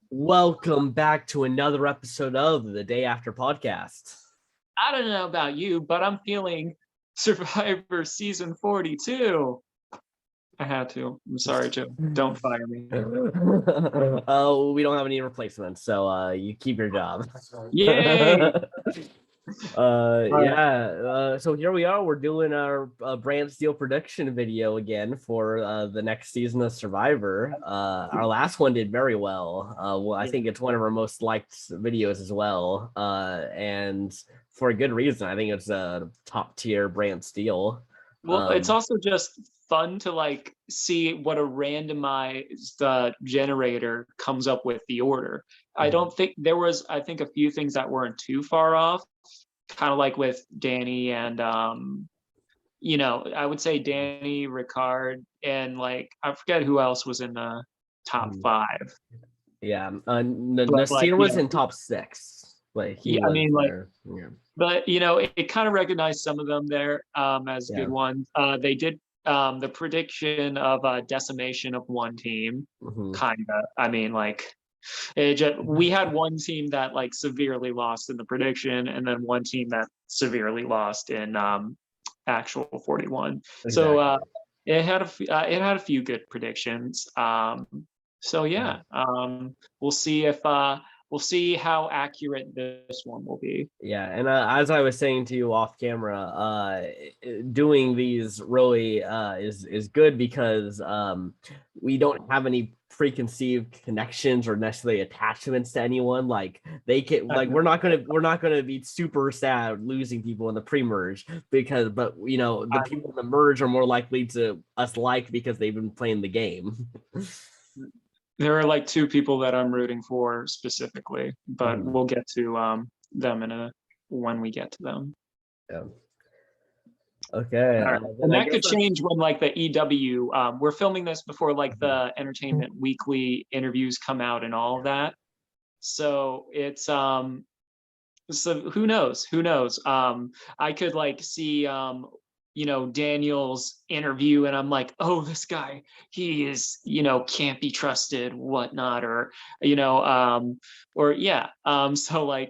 Welcome back to another episode of the Day After Podcast. I don't know about you, but I'm feeling Survivor Season 42. I had to. I'm sorry, Joe. Don't fire me. Oh, we don't have any replacements, so you keep your job. Yay! So here we are. We're doing our Brantsteele prediction video again for the next season of Survivor. Our last one did very well. I think it's one of our most liked videos as well, and for a good reason. I think it's a top tier Brantsteele. Well, it's also just fun to see what a randomized generator comes up with the order. I don't think I think a few things that weren't too far off, kind of like with Danny and I would say Danny, Ricard, and I forget who else was in the top five. Yeah, Nasir was in top 6. Like he was there. Yeah. But it kind of recognized some of them there as good ones. They did the prediction of decimation of one team, kind of. I mean, we had one team that severely lost in the prediction, and then one team that severely lost in actual 41. Exactly. So it had a few good predictions. So yeah, we'll see if we'll see how accurate this one will be. Yeah, and as I was saying to you off camera, doing these really is good because we don't have any preconceived connections or necessarily attachments to anyone. Like they can, we're not gonna be super sad losing people in the pre-merge but the people in the merge are more likely to us like because they've been playing the game. There are two people that I'm rooting for specifically, but we'll get to them when we get to them. Yeah. Okay. Right. And that could change when the EW. We're filming this before the Entertainment Weekly interviews come out and all of that. So it's so who knows? Who knows? I could see Daniel's interview and I'm like, oh, this guy, he is, can't be trusted, whatnot, or so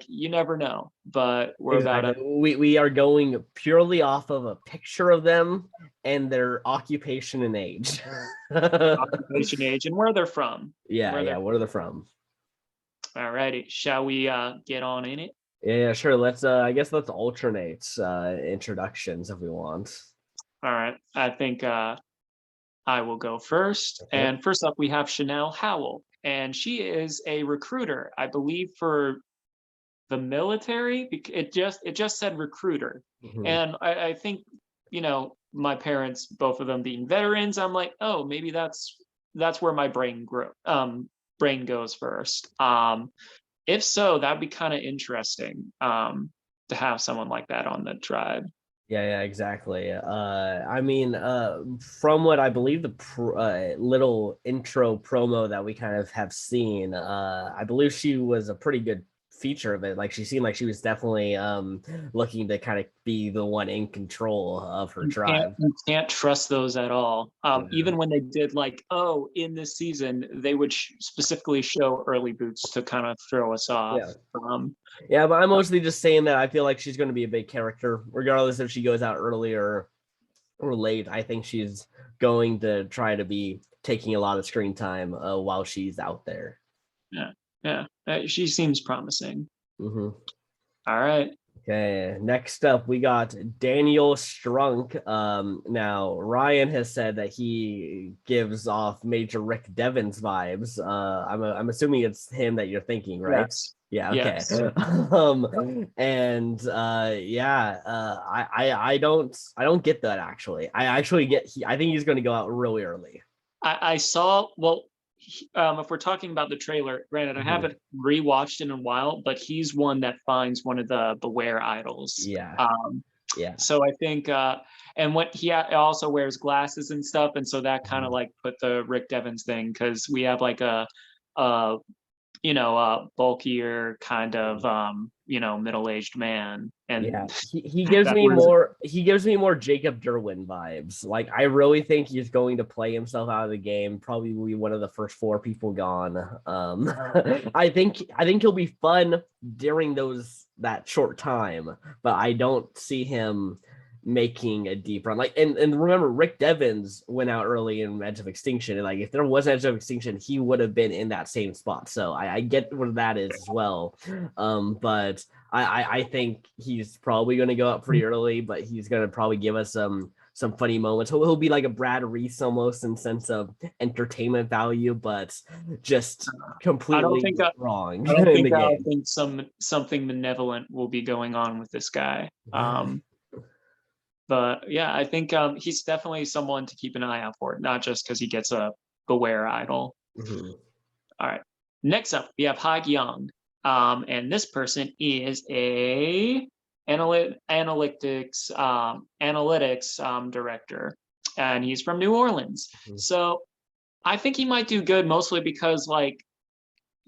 you never know, but we're exactly. We are going purely off of a picture of them and their occupation and age. Occupation, age, and where they're from. Where they're from. All righty, shall we get on in it? Yeah, sure. Let's I guess let's alternate introductions if we want. All right. I think I will go first. Okay. And first up we have Chanel Howell, and she is a recruiter, I believe, for the military. It just said recruiter. And I think my parents, both of them being veterans, I'm like, oh, maybe that's where my brain goes first. If so, that'd be kind of interesting to have someone like that on the tribe. Yeah, exactly. I mean, from what I believe the little intro promo that we kind of have seen, I believe she was a pretty good feature of it. Like she seemed like she was definitely looking to kind of be the one in control of her tribe. You can't trust those at all. Even when they did in this season they would specifically show early boots to kind of throw us off. But I'm mostly just saying that I feel like she's going to be a big character regardless if she goes out early or late. I think she's going to try to be taking a lot of screen time while she's out there. She seems promising. All right. Okay, next up we got Daniel Strunk. Now Ryan has said that he gives off major Rick Devens vibes. I'm assuming it's him that you're thinking, right? Yes. Yeah. Okay. Yes. I don't get that actually. I think he's going to go out really early. I saw. Well, if we're talking about the trailer, granted, I haven't rewatched in a while, but he's one that finds one of the Beware idols. So I think, and what he also wears glasses and stuff, and so that kind of put the Rick Devens thing, because we have bulkier kind of middle-aged man, and yeah, he gives me more Jacob Derwin vibes. Like I really think he's going to play himself out of the game. Probably be one of the first 4 people gone. I think he'll be fun during that short time, but I don't see him making a deep run. Like and remember, Rick Devens went out early in Edge of Extinction, and like if there was Edge of Extinction, he would have been in that same spot. So I get where that is as well. But I think he's probably going to go up pretty early, but he's going to probably give us some funny moments. He'll be like a Brad Reese almost in sense of entertainment value, but just completely wrong I don't in the think I game. think something malevolent will be going on with this guy. But yeah, I think he's definitely someone to keep an eye out for, not just because he gets a Beware idol. Mm-hmm. All right. Next up, we have Haig Young. And this person is a analytics director, and he's from New Orleans. Mm-hmm. So I think he might do good, mostly because, like,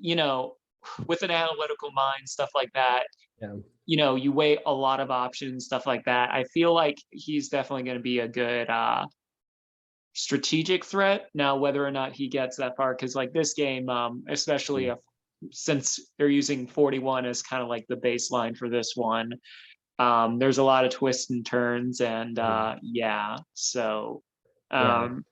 with an analytical mind, stuff like that. Yeah. You weigh a lot of options, stuff like that. I feel like he's definitely going to be a good strategic threat. Now, whether or not he gets that far, because like this game, especially since they're using 41 as kind of like the baseline for this one, there's a lot of twists and turns, and so I'm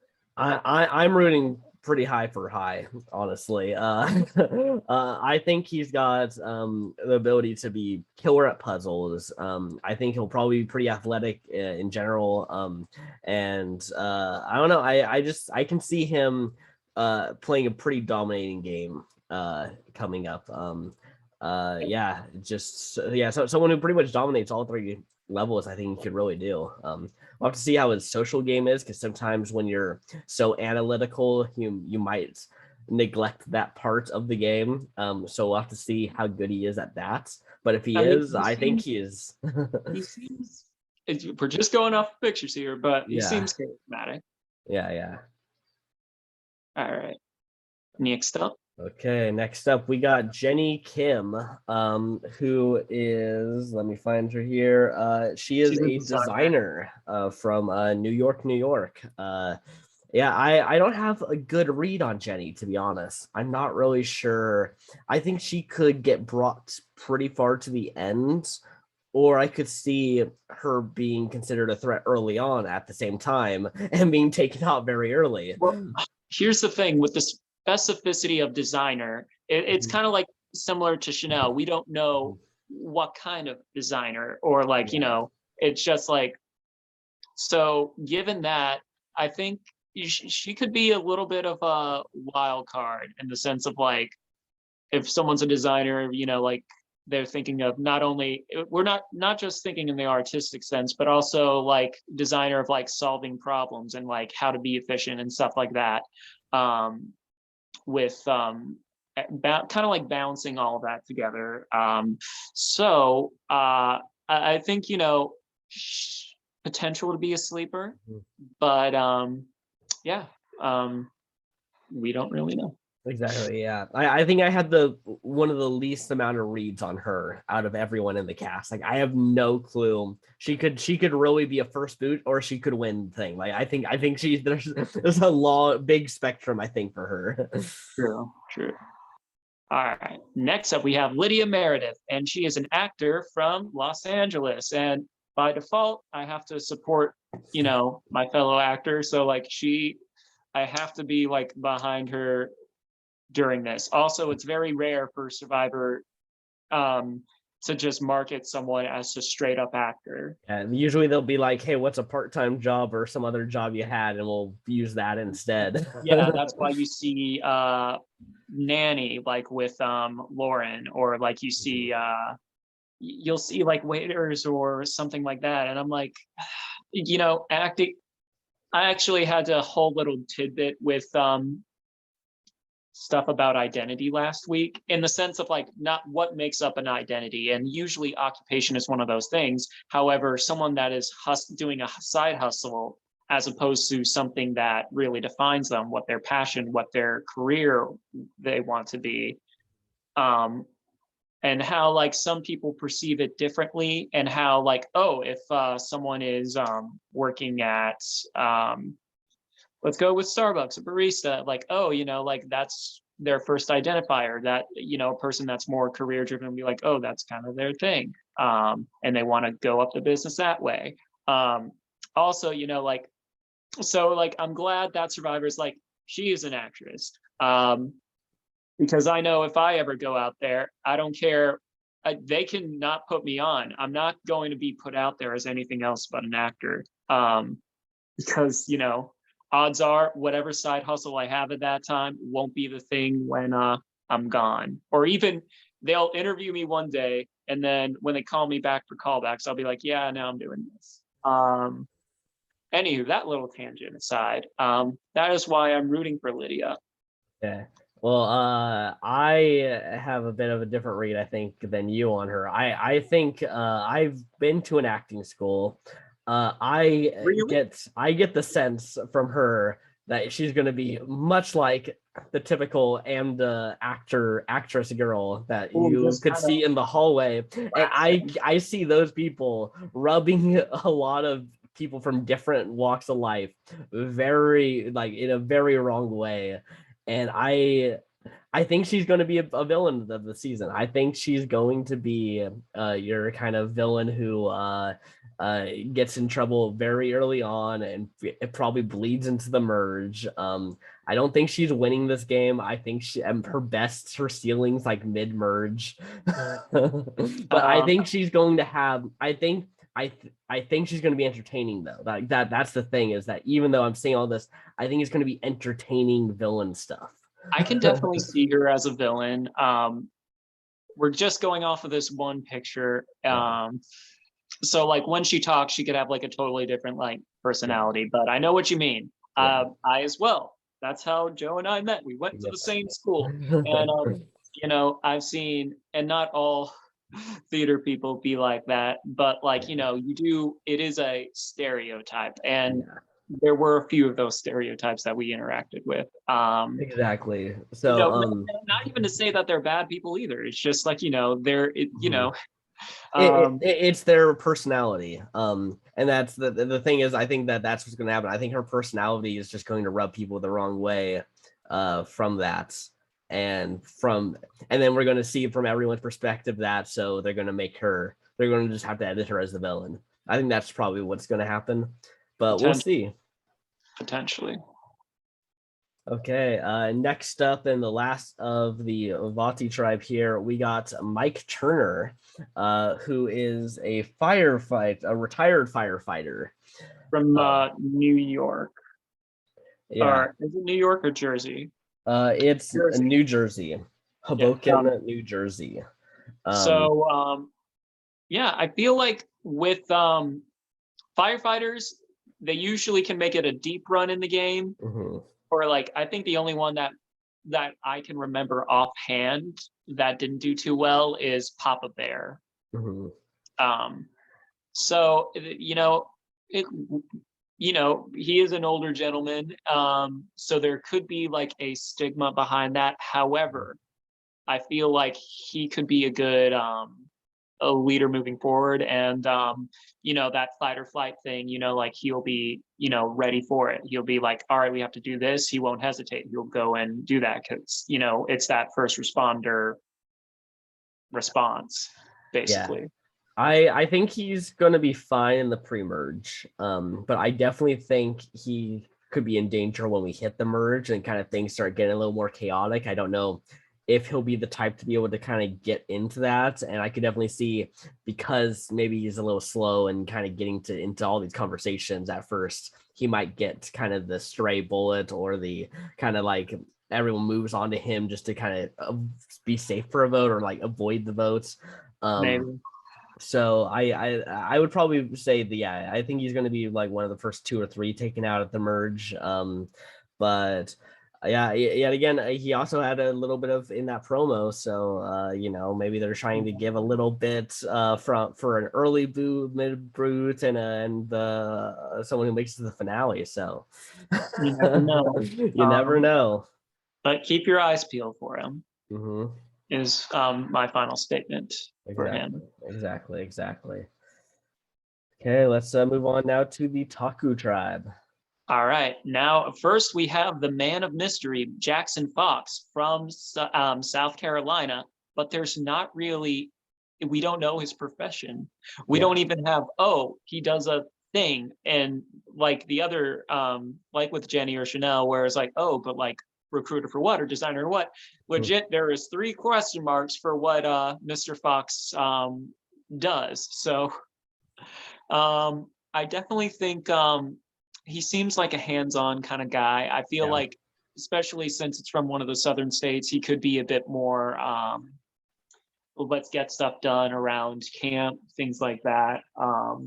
rooting pretty high for High, honestly. I think he's got the ability to be killer at puzzles. I think he'll probably be pretty athletic in general. And I don't know. I can see him playing a pretty dominating game coming up. So someone who pretty much dominates all 3 levels, I think he could really do. We'll have to see how his social game is, because sometimes when you're so analytical, you might neglect that part of the game. So we'll have to see how good he is at that. But if I think he is. He seems. We're just going off pictures here, but he seems charismatic. Yeah. All right. Next up. Okay, next up we got Jenny Kim, who is, let me find her here. She's a designer from New York, New York. I don't have a good read on Jenny, to be honest. I'm not really sure. I think she could get brought pretty far to the end, or I could see her being considered a threat early on at the same time and being taken out very early. Well, here's the thing with this specificity of designer, it's kind of like similar to Chanel. We don't know what kind of designer, or like, it's just like, so given that, I think she could be a little bit of a wild card, in the sense of like, if someone's a designer, like they're thinking of we're not just thinking in the artistic sense, but also like designer of like solving problems and like how to be efficient and stuff like that. With kind of like balancing all of that together. So I think, potential to be a sleeper, but we don't really know. Exactly. Yeah. I think I had one of the least amount of reads on her out of everyone in the cast. Like I have no clue. She could really be a first boot, or she could win thing. Like I think there's a big spectrum, I think, for her. True. All right. Next up we have Lydia Meredith, and she is an actor from Los Angeles. And by default, I have to support, my fellow actor. So like I have to be like behind her during this. Also, it's very rare for Survivor to just market someone as a straight up actor. And usually they'll be like, hey, what's a part-time job or some other job you had, and we'll use that instead. Yeah, that's why you see Nanny like with Lauren, or like you see you'll see like waiters or something like that. And I'm like, acting. I actually had a whole little tidbit with stuff about identity last week, in the sense of like not what makes up an identity, and usually occupation is one of those things. However, someone that is doing a side hustle, as opposed to something that really defines them, what their passion, what their career they want to be, and how like some people perceive it differently, and how like, oh, if someone is working at let's go with Starbucks, a barista, like, oh, like that's their first identifier, that a person that's more career driven will be like, oh, that's kind of their thing, and they want to go up the business that way. Also, like, so like I'm glad that Survivor's like, she is an actress, because I know if I ever go out there, I don't care. They can not put me on. I'm not going to be put out there as anything else but an actor. Because, odds are whatever side hustle I have at that time won't be the thing when I'm gone. Or even they'll interview me one day, and then when they call me back for callbacks, I'll be like, yeah, now I'm doing this. Anywho, that little tangent aside, that is why I'm rooting for Lydia. Yeah. Well, I have a bit of a different read, I think, than you on her. I think I've been to an acting school. Really? I get the sense from her that she's going to be much like the typical actress girl that you could see in the hallway, and I see those people rubbing a lot of people from different walks of life very like in a very wrong way. And I think she's going to be a villain of the season. I think she's going to be your kind of villain who gets in trouble very early on, and it probably bleeds into the merge. I don't think she's winning this game. I think her ceiling's like mid merge, but I think she's going to have. I think she's going to be entertaining though. That's the thing, is that even though I'm saying all this, I think it's going to be entertaining villain stuff. I can definitely see her as a villain. We're just going off of this one picture. So like when she talks, she could have like a totally different like personality, but I know what you mean. I as well. That's how Joe and I met. We went to the same school. And I've seen, and not all theater people be like that, but like, it is a stereotype, and there were a few of those stereotypes that we interacted with. Exactly. So not even to say that they're bad people either. It's just like, they're it's their personality. And that's the thing is, I think that's what's going to happen. I think her personality is just going to rub people the wrong way from that. And then we're going to see from everyone's perspective that, so they're going to just have to edit her as the villain. I think that's probably what's going to happen, but we'll see. Potentially. Okay, next up, in the last of the Vati tribe here, we got Mike Turner, who is a retired firefighter from New York. Yeah. Or is it New York or Jersey? It's Jersey. New Jersey, Hoboken, New Jersey. So I feel like with firefighters, they usually can make it a deep run in the game. Or like, I think the only one that I can remember offhand that didn't do too well is Papa Bear. So he is an older gentleman, so there could be like a stigma behind that. However, I feel like he could be a good a leader moving forward, and that fight or flight thing, like he'll be ready for it. He'll be like, all right, we have to do this. He won't hesitate. He'll go and do that, because it's that first responder response, basically. I think he's going to be fine in the pre-merge, but I definitely think he could be in danger when we hit the merge and kind of things start getting a little more chaotic. I don't know if he'll be the type to be able to kind of get into that, and I could definitely see, because maybe he's a little slow and kind of getting into all these conversations at first, he might get kind of the stray bullet, or the kind of like everyone moves on to him just to kind of be safe for a vote, or like avoid the votes. Maybe. So I would probably say I think he's going to be like one of the first 2 or 3 taken out at the merge. But yet again, he also had a little bit of in that promo. So maybe they're trying to give a little bit for an early boot, mid boot, and someone who makes it to the finale. So you never know. You never know. But keep your eyes peeled for him. is my final statement for him. Exactly. Okay, let's move on now to the Taku tribe. All right. Now, first we have the man of mystery, Jackson Fox from South Carolina, but there's not really, we don't know his profession. We don't even have, he does a thing. And like the other, like with Jenny or Chanel, where it's like, but like recruiter for what or designer or what? Legit, there is 3 question marks for what Mr. Fox does. So I definitely think he seems like a hands-on kind of guy. I feel like, especially since it's from one of the southern states, he could be a bit more let's get stuff done around camp, things like that. I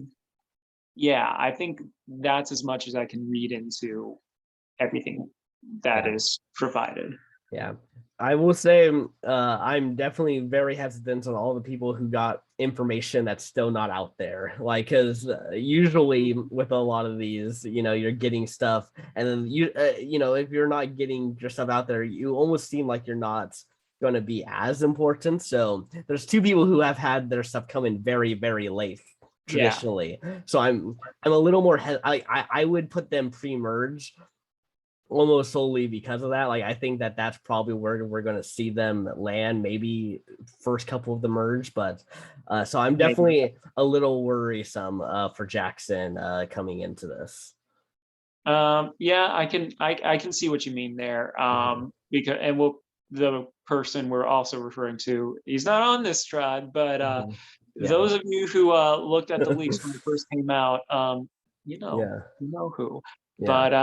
think that's as much as I can read into everything that is provided. Yeah, I will say I'm definitely very hesitant on all the people who got information that's still not out there. Like, because usually with a lot of these, you're getting stuff, and then if you're not getting your stuff out there, you almost seem like you're not going to be as important. So there's 2 people who have had their stuff come in very, very late traditionally. So I'm a little more. I would put them pre-merge, almost solely because of that. Like, I think that that's probably where we're going to see them land, maybe first couple of the merge. But so I'm definitely a little worrisome for Jackson coming into this. I can see what you mean there. Because the person we're also referring to, he's not on this tribe, but those of you who looked at the leaks when it first came out, you know who. But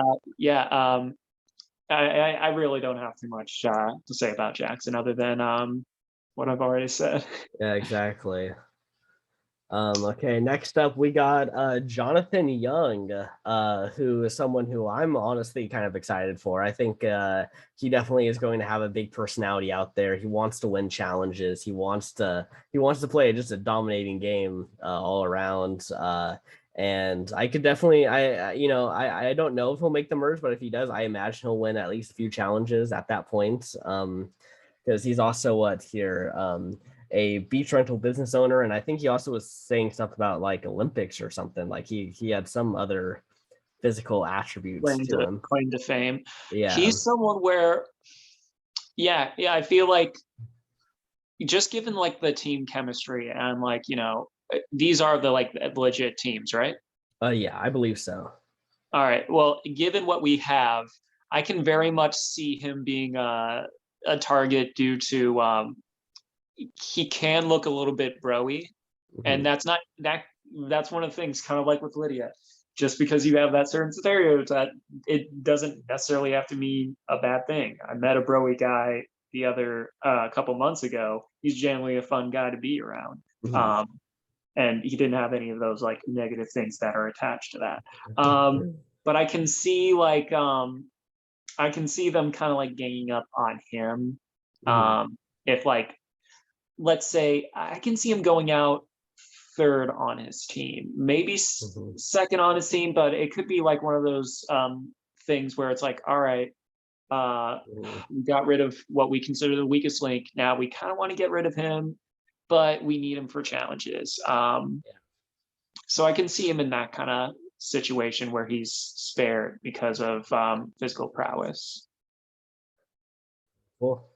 I really don't have too much to say about Jackson other than what I've already said. Yeah, exactly. Okay, next up we got Jonathan Young, who is someone who I'm honestly kind of excited for. I think he definitely is going to have a big personality out there. He wants to win challenges. He wants to play just a dominating game all around. And I could definitely, I don't know if he'll make the merge, but if he does, I imagine he'll win at least a few challenges at that point. Because he's also a beach rental business owner, and I think he also was saying stuff about like Olympics or something. Like he had some other physical attributes to him. Claim to fame. Yeah, he's someone where, I feel like just given like the team chemistry and like these are the like legit teams, right? Yeah, I believe so. All right. Well, given what we have, I can very much see him being a target due to he can look a little bit broy, and that's one of the things, kind of like with Lydia. Just because you have that certain stereotype, it doesn't necessarily have to mean a bad thing. I met a broy guy the other couple months ago. He's generally a fun guy to be around. And he didn't have any of those like negative things that are attached to that. But I can see like I can see them kind of like ganging up on him. If like, let's say, I can see him going out 3rd on his team, maybe 2nd on his team, but it could be like one of those things where it's like, all right, we got rid of what we consider the weakest link. Now we kind of want to get rid of him, but we need him for challenges. So I can see him in that kind of situation where he's spared because of physical prowess. Cool.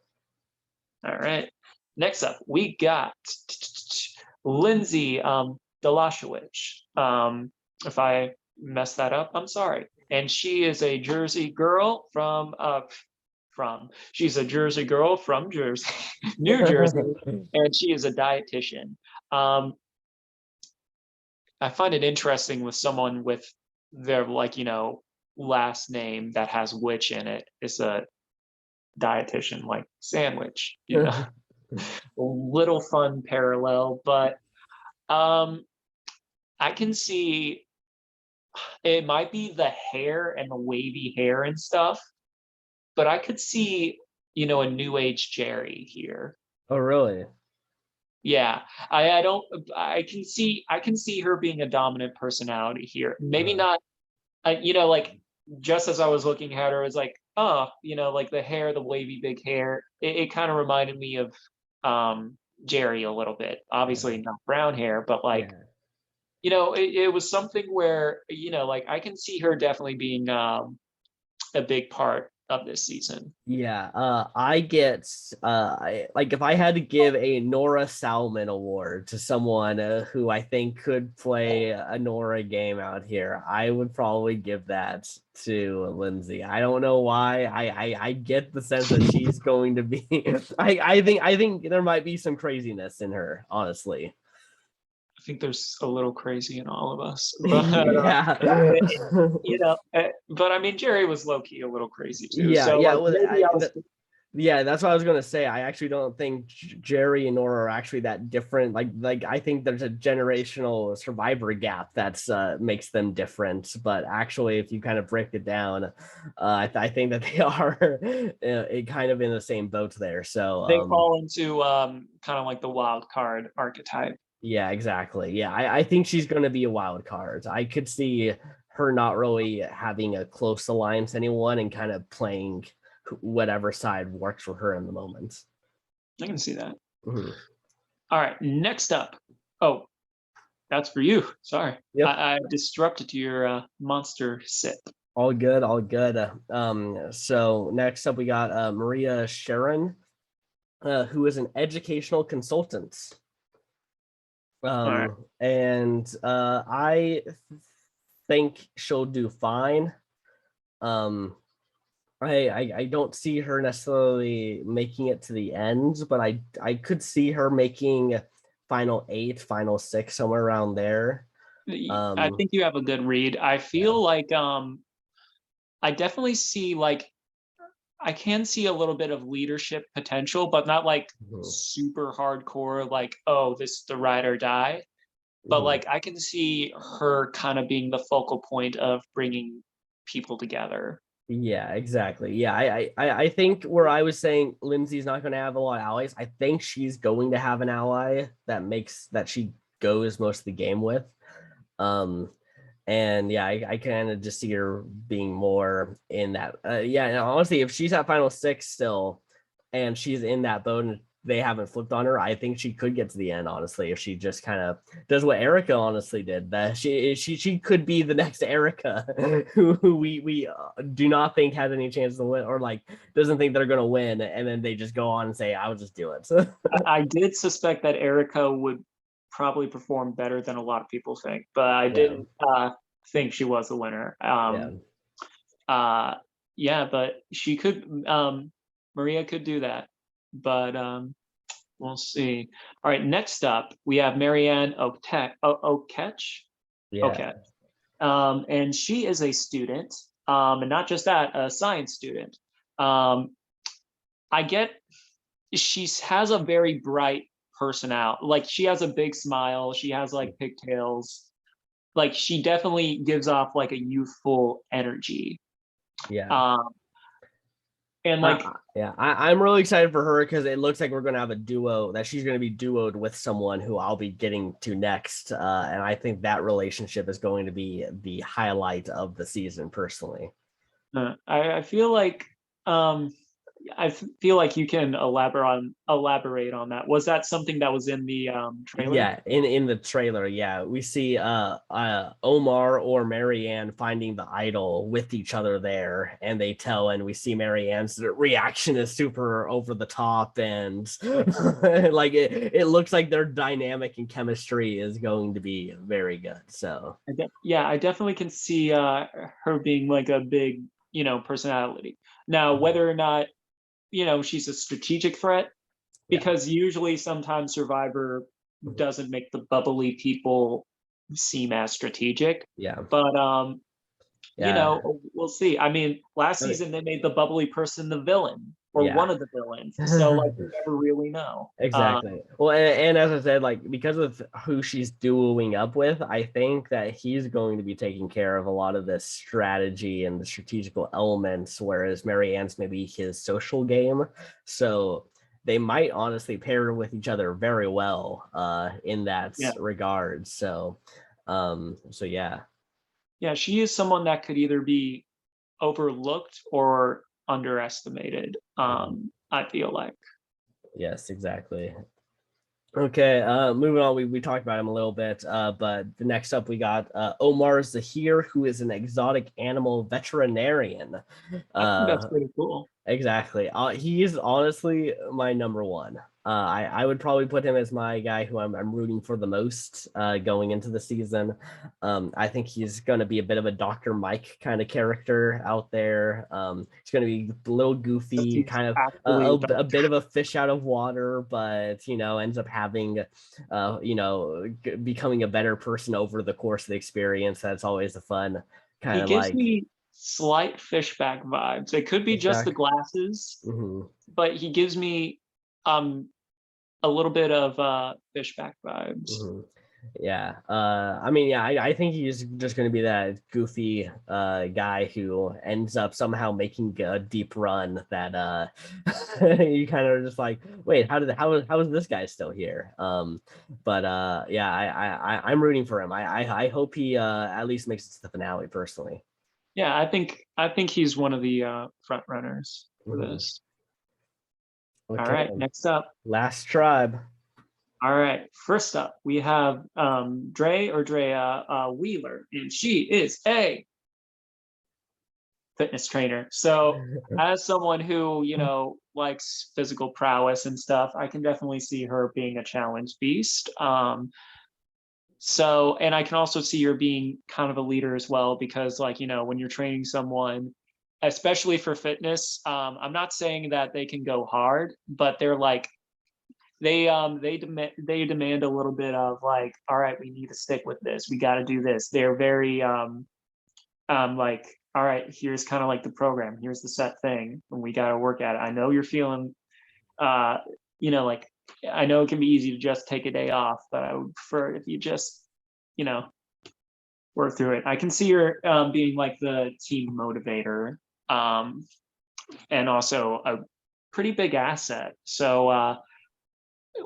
All right. Next up, we got Lindsay Delashewich. If I messed that up, I'm sorry. And she is a Jersey girl she's a Jersey girl from Jersey, New Jersey, and she is a dietitian. I find it interesting with someone with their last name that has witch in it. It's a dietitian, like sandwich, a little fun parallel, but I can see it might be the hair and the wavy hair and stuff, but I could see a new age Jerry here. Oh, really? Yeah, I can see her being a dominant personality here. Maybe not, like just as I was looking at her, it's like, like the hair, the wavy big hair. It kind of reminded me of Jerry a little bit. Obviously not brown hair, but like, Yeah. it was something where, like I can see her definitely being a big part of this season. Yeah, I get like if I had to give a Nora Salmon award to someone who I think could play a Nora game out here, I would probably give that to Lindsay. I don't know why. I get the sense that she's going to be. I think there might be some craziness in her, honestly. I think there's a little crazy in all of us, but Yeah. but I mean, Jerry was low key a little crazy too. Yeah, So yeah. like Well, maybe I was. yeah, that's what I was gonna say. I actually don't think Jerry and Nora are actually that different. Like I think there's a generational survivor gap that's makes them different. But actually, if you kind of break it down, I think that they are kind of in the same boat there. So They fall into kind of like the wild card archetype. yeah, exactly. Yeah, I think she's going to be a wild card. I could see her not really having a close alliance to anyone and kind of playing whatever side works for her in the moment. I can see that. Mhm. All right, next up. Oh, that's for you. Sorry, Yep. I disrupted your monster sip. All good, all good. So next up we got Maria Sharon, who is an educational consultant. All right. And I think she'll do fine. Um, I don't see her necessarily making it to the end, but I could see her making final 8, final 6, somewhere around there. I Um, think you have a good read. I yeah. feel like I definitely see like I can see a little bit of leadership potential, but not like Mhm. super hardcore, like, oh, this is the ride or die. But Mhm. like I can see her kind of being the focal point of bringing people together. Yeah, exactly. Yeah, I think where I was saying Lindsay's not going to have a lot of allies, I think she's going to have an ally that she goes most of the game with. Um, and yeah, I kind of just see her being more in that. Yeah, and honestly, if she's at final 6 still, and she's in that boat, and they haven't flipped on her, I think she could get to the end. Honestly, if she just kind of does what Erica honestly did, that she could be the next Erica, who we do not think has any chance to win, or like doesn't think they're gonna win, and then they just go on and say, "I'll just do it." I did suspect that Erica would probably perform better than a lot of people think, but I Yeah, didn't think she was the winner. yeah. Uh, yeah, but she could. Maria could do that, but we'll see. All right, next up we have Marianne Oketch. Yeah. Okay, and she is a student, and not just that, a science student. Um, I get she has a very bright personality. Like she has a big smile. She has like pigtails. Like she definitely gives off like a youthful energy. Yeah. Um, and like Yeah, I'm really excited for her because it looks like we're going to have a duo that she's going to be duoed with someone who I'll be getting to next. And I think that relationship is going to be the highlight of the season, personally. I feel like um, you can elaborate on that. Was that something that was in the trailer? Yeah, in the trailer, yeah, we see Omar or Marianne finding the idol with each other there, and they tell, and we see Marianne's reaction is super over the top, and like it looks like their dynamic and chemistry is going to be very good. So Yeah, I definitely can see her being like a big, personality. Now, whether or not, she's a strategic threat, yeah, because usually sometimes Survivor doesn't make the bubbly people seem as strategic. yeah, But yeah. we'll see. I mean, last I mean, season they made the bubbly person the villain or yeah. one of the villains. So like you never really know. Exactly. Well, and as I said, like because of who she's dueling up with, I think that he's going to be taking care of a lot of the strategy and the strategical elements, whereas Marianne's maybe his social game. So they might honestly pair with each other very well in that Yeah. regard. So yeah. Yeah, she is someone that could either be overlooked or underestimated. I feel like. Yes, exactly. Okay, moving on. We talked about him a little bit, but the next up we got Omar Zahir, who is an exotic animal veterinarian. I think that's Uh, pretty cool. Exactly. He is honestly my number one. I would probably put him as my guy who I'm rooting for the most going into the season. I think he's going to be a bit of a Dr. Mike kind of character out there. He's going to be a little goofy, He's kind of actually a a doctor. bit of a fish out of water, but ends up having, becoming a better person over the course of the experience. That's always a fun kind He of gives like. me slight fishback vibes. It could be just the Fishback. glasses, Mhm. but he gives me um a little bit of fishback vibes. Mhm. Yeah. I mean, yeah, I think he's just going to be that goofy guy who ends up somehow making a deep run that you kind of just like, wait, how is this guy still here? But yeah, I'm rooting for him. I hope he at least makes it to the finale personally. Yeah, I think he's one of the front runners for Mhm. this. All Okay, right, next up. last tribe. All right, first up we have Drea Wheeler, and she is a fitness trainer. So as someone who, likes physical prowess and stuff, I can definitely see her being a challenge beast. So, and I can also see her being kind of a leader as well, because like, when you're training someone, especially for fitness, I'm not saying that they can go hard, but they're like, they demand a little bit of like, all right, we need to stick with this. We got to do this. They're very like, all right, here's kind of like the program, here's the set thing, and we got to work at it. I know you're feeling uh like, I know it can be easy to just take a day off, but I would prefer if you just you know work through it. I can see her being like the team motivator, um and also a pretty big asset. So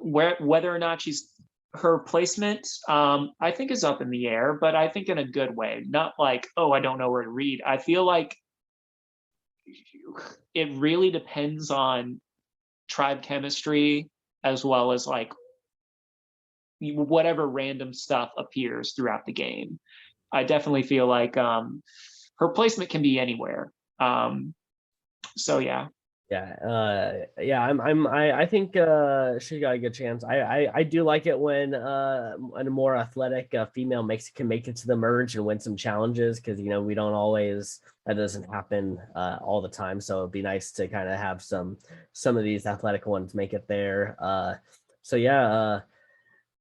whether or not she's her placement, I think is up in the air, but I think in a good way. Not like, oh, I don't know where to read. I feel like it really depends on tribe chemistry, as well as like whatever random stuff appears throughout the game. I definitely feel like her placement can be anywhere. So yeah. Yeah, yeah, I think she got a good chance. I do like it when a more athletic female can make it to the merge and win some challenges, because we don't always, that doesn't happen all the time. So it'd be nice to kind of have some of these athletic ones make it there. So yeah,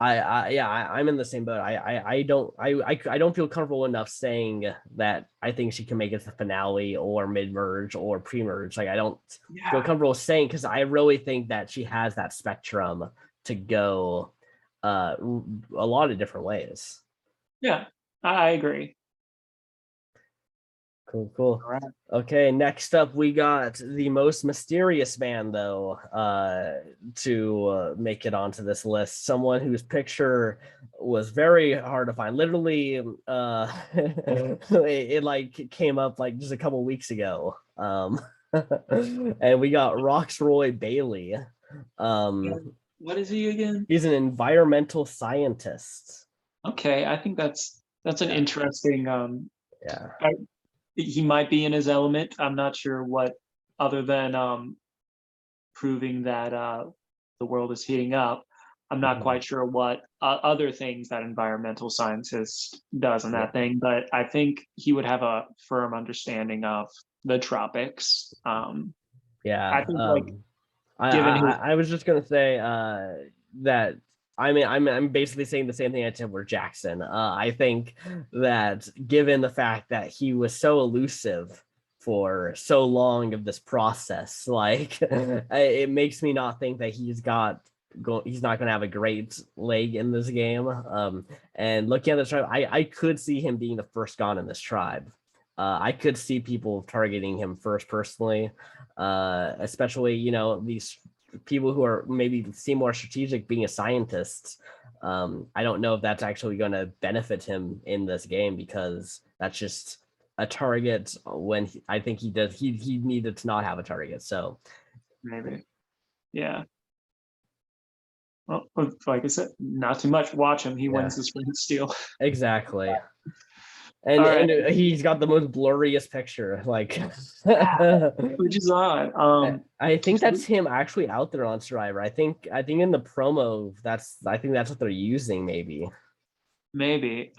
I'm in the same boat. I don't feel comfortable enough saying that I think she can make it to the finale or mid merge or pre merge. Like, I don't feel Yeah. comfortable saying, because I really think that she has that spectrum to go a lot of different ways. Yeah, I agree. Cool, cool. All right. Okay, next up we got the most mysterious man, though, to make it onto this list. Someone whose picture was very hard to find. Literally, it like came up like just a couple weeks ago. And we got Roxroy Bailey. What is he again? He's an environmental scientist. Okay, I think that's an Yeah, interesting. yeah. He might be in his element. I'm not sure what, other than proving that the world is heating up. I'm not Mhm. quite sure what other things that environmental scientist does in Yeah. that thing, but I think he would have a firm understanding of the tropics. I Yeah. think like, I, given his, I was just gonna say that I mean I'm basically saying the same thing I said with Jackson. I think that given the fact that he was so elusive for so long of this process, like it makes me not think that he's not going to have a great leg in this game. And looking at this tribe, I could see him being the first gone in this tribe. I could see people targeting him first personally, especially these people who are maybe seem more strategic being a scientist. I don't know if that's actually going to benefit him in this game, because that's just a target when I think he needed to not have a target. So maybe, yeah. Well, like I said, not too much. Watch him. He wins this Brantsteele. Exactly. All right. And he's got the most blurriest picture. Like, Which is odd. I think that's him actually out there on Survivor. I think in the promo I think that's what they're using maybe. Maybe.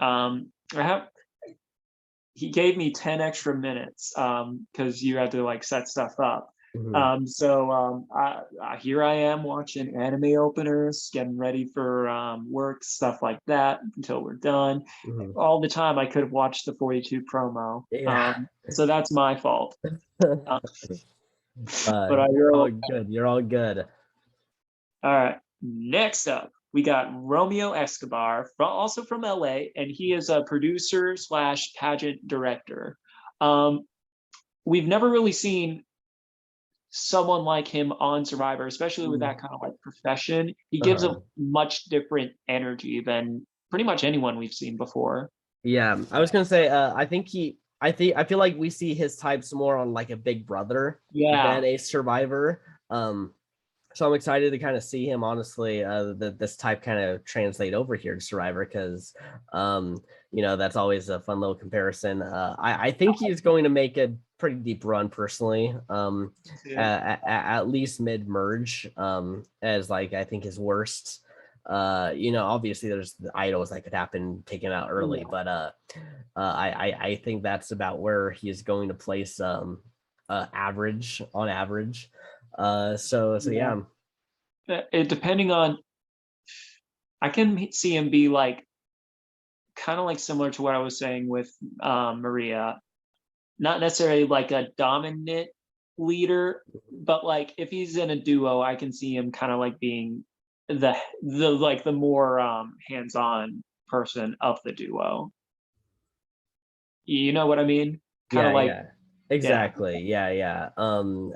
He gave me 10 extra minutes because you had to like set stuff up. Here I am watching anime openers, getting ready for work, stuff like that until we're done. All the time I could have watched the 42 promo. Yeah. So that's my fault. But You're all good. You're all good. All right. Next up, we got Romeo Escobar, also from LA, and he is a producer slash pageant director. We've never really seen someone like him on Survivor, especially with that kind of like profession. He gives a much different energy than pretty much anyone we've seen before. Yeah, I was gonna say, I feel like we see his types more on like a Big Brother than a Survivor. So I'm excited to kind of see him, honestly, this type kind of translate over here to Survivor, because that's always a fun little comparison. I think he's going to make a pretty deep run personally, at least mid-merge, as like I think his worst. Obviously there's the idols that could happen taken out early, but I think that's about where he is going to place average on average. So yeah. It depending on, I can see him be like kind of like similar to what I was saying with Maria, not necessarily like a dominant leader, but like if he's in a duo, I can see him kind of like being the more hands-on person of the duo. You know what I mean? Kind of like exactly. Yeah.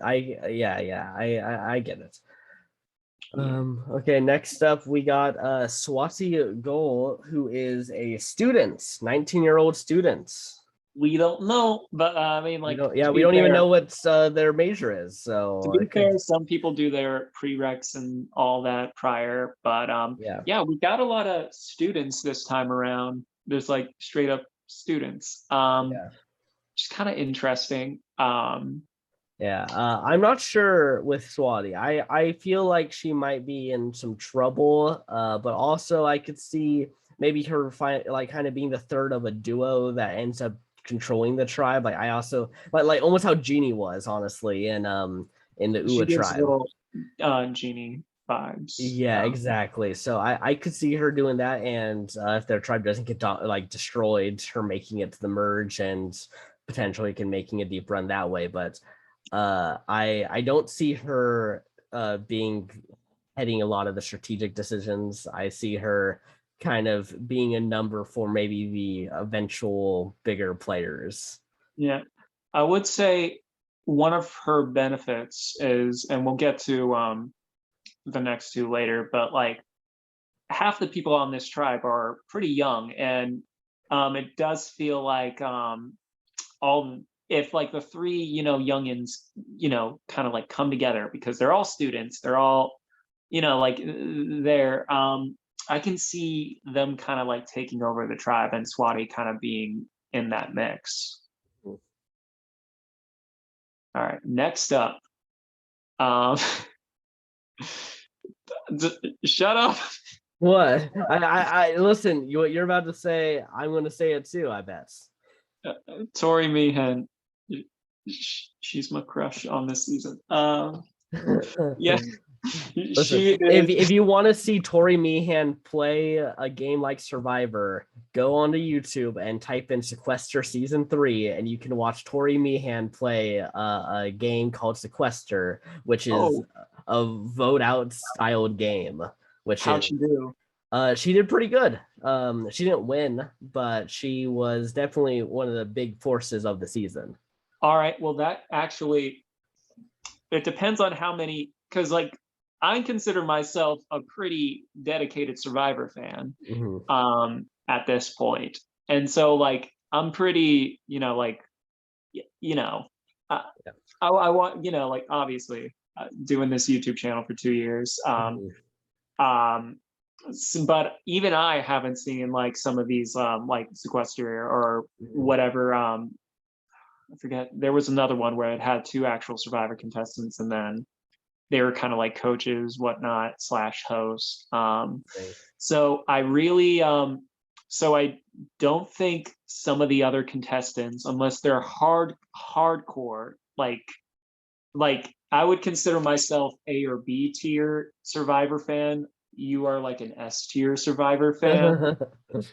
I get it. Okay, next up we got Swati Gol, who is a student, 19-year-old student. We don't know, but I mean, like, we don't even know what their major is. So to be fair, some people do their prereqs and all that prior, but yeah, we got a lot of students this time around. There's like straight up students. Which is kind of interesting. I'm not sure with Swati. I feel like she might be in some trouble, but also I could see maybe her kind of being the third of a duo that ends up controlling the tribe. Like I also like almost how Jeannie was, honestly, in the Ua tribe. Little Jeannie vibes. Yeah, exactly. So I could see her doing that, and if their tribe doesn't get destroyed, her making it to the merge and potentially making a deep run that way. But I don't see her being heading a lot of the strategic decisions. I see her kind of being a number for maybe the eventual bigger players. Yeah, I would say one of her benefits is, and we'll get to the next two later, but like half the people on this tribe are pretty young, and it does feel like if like the three youngins kind of like come together, because they're all students, they're all like they're I can see them kind of like taking over the tribe and Swati kind of being in that mix. All right, next up, shut up. What? I listen. What you're about to say, I'm going to say it too. I bet. Tori Meehan, she's my crush on this season. Yeah. Listen, if you want to see Tori Meehan play a game like Survivor, go onto YouTube and type in Sequester Season 3, and you can watch Tori Meehan play a game called Sequester, which is a vote out styled game. How'd she do? She did pretty good. She didn't win, but she was definitely one of the big forces of the season. All right, well, that actually, it depends on how many, because like I consider myself a pretty dedicated Survivor fan at this point. And so like I'm pretty, I want, like obviously doing this YouTube channel for 2 years. But even I haven't seen like some of these like Sequester or whatever. I forget. There was another one where it had 2 actual Survivor contestants, and then they were kind of like coaches, whatnot, / host. So I really, so I don't think some of the other contestants, unless they're hardcore, like I would consider myself A or B tier Survivor fan. You are like an S tier Survivor fan.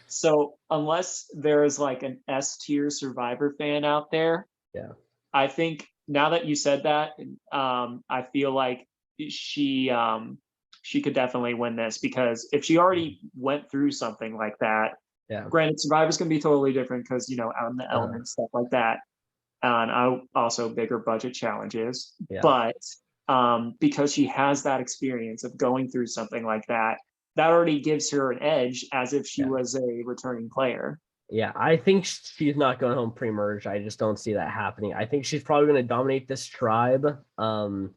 So unless there is like an S tier Survivor fan out there, yeah, I think now that you said that, I feel like she she could definitely win this, because if she already went through something like that, yeah, granted Survivor's gonna be totally different because out in the elements, stuff like that, and also bigger budget challenges, yeah, but because she has that experience of going through something like that, that already gives her an edge as if she yeah. was a returning player. Yeah, I think she's not going home pre-merge. I just don't see that happening. I think she's probably going to dominate this tribe. And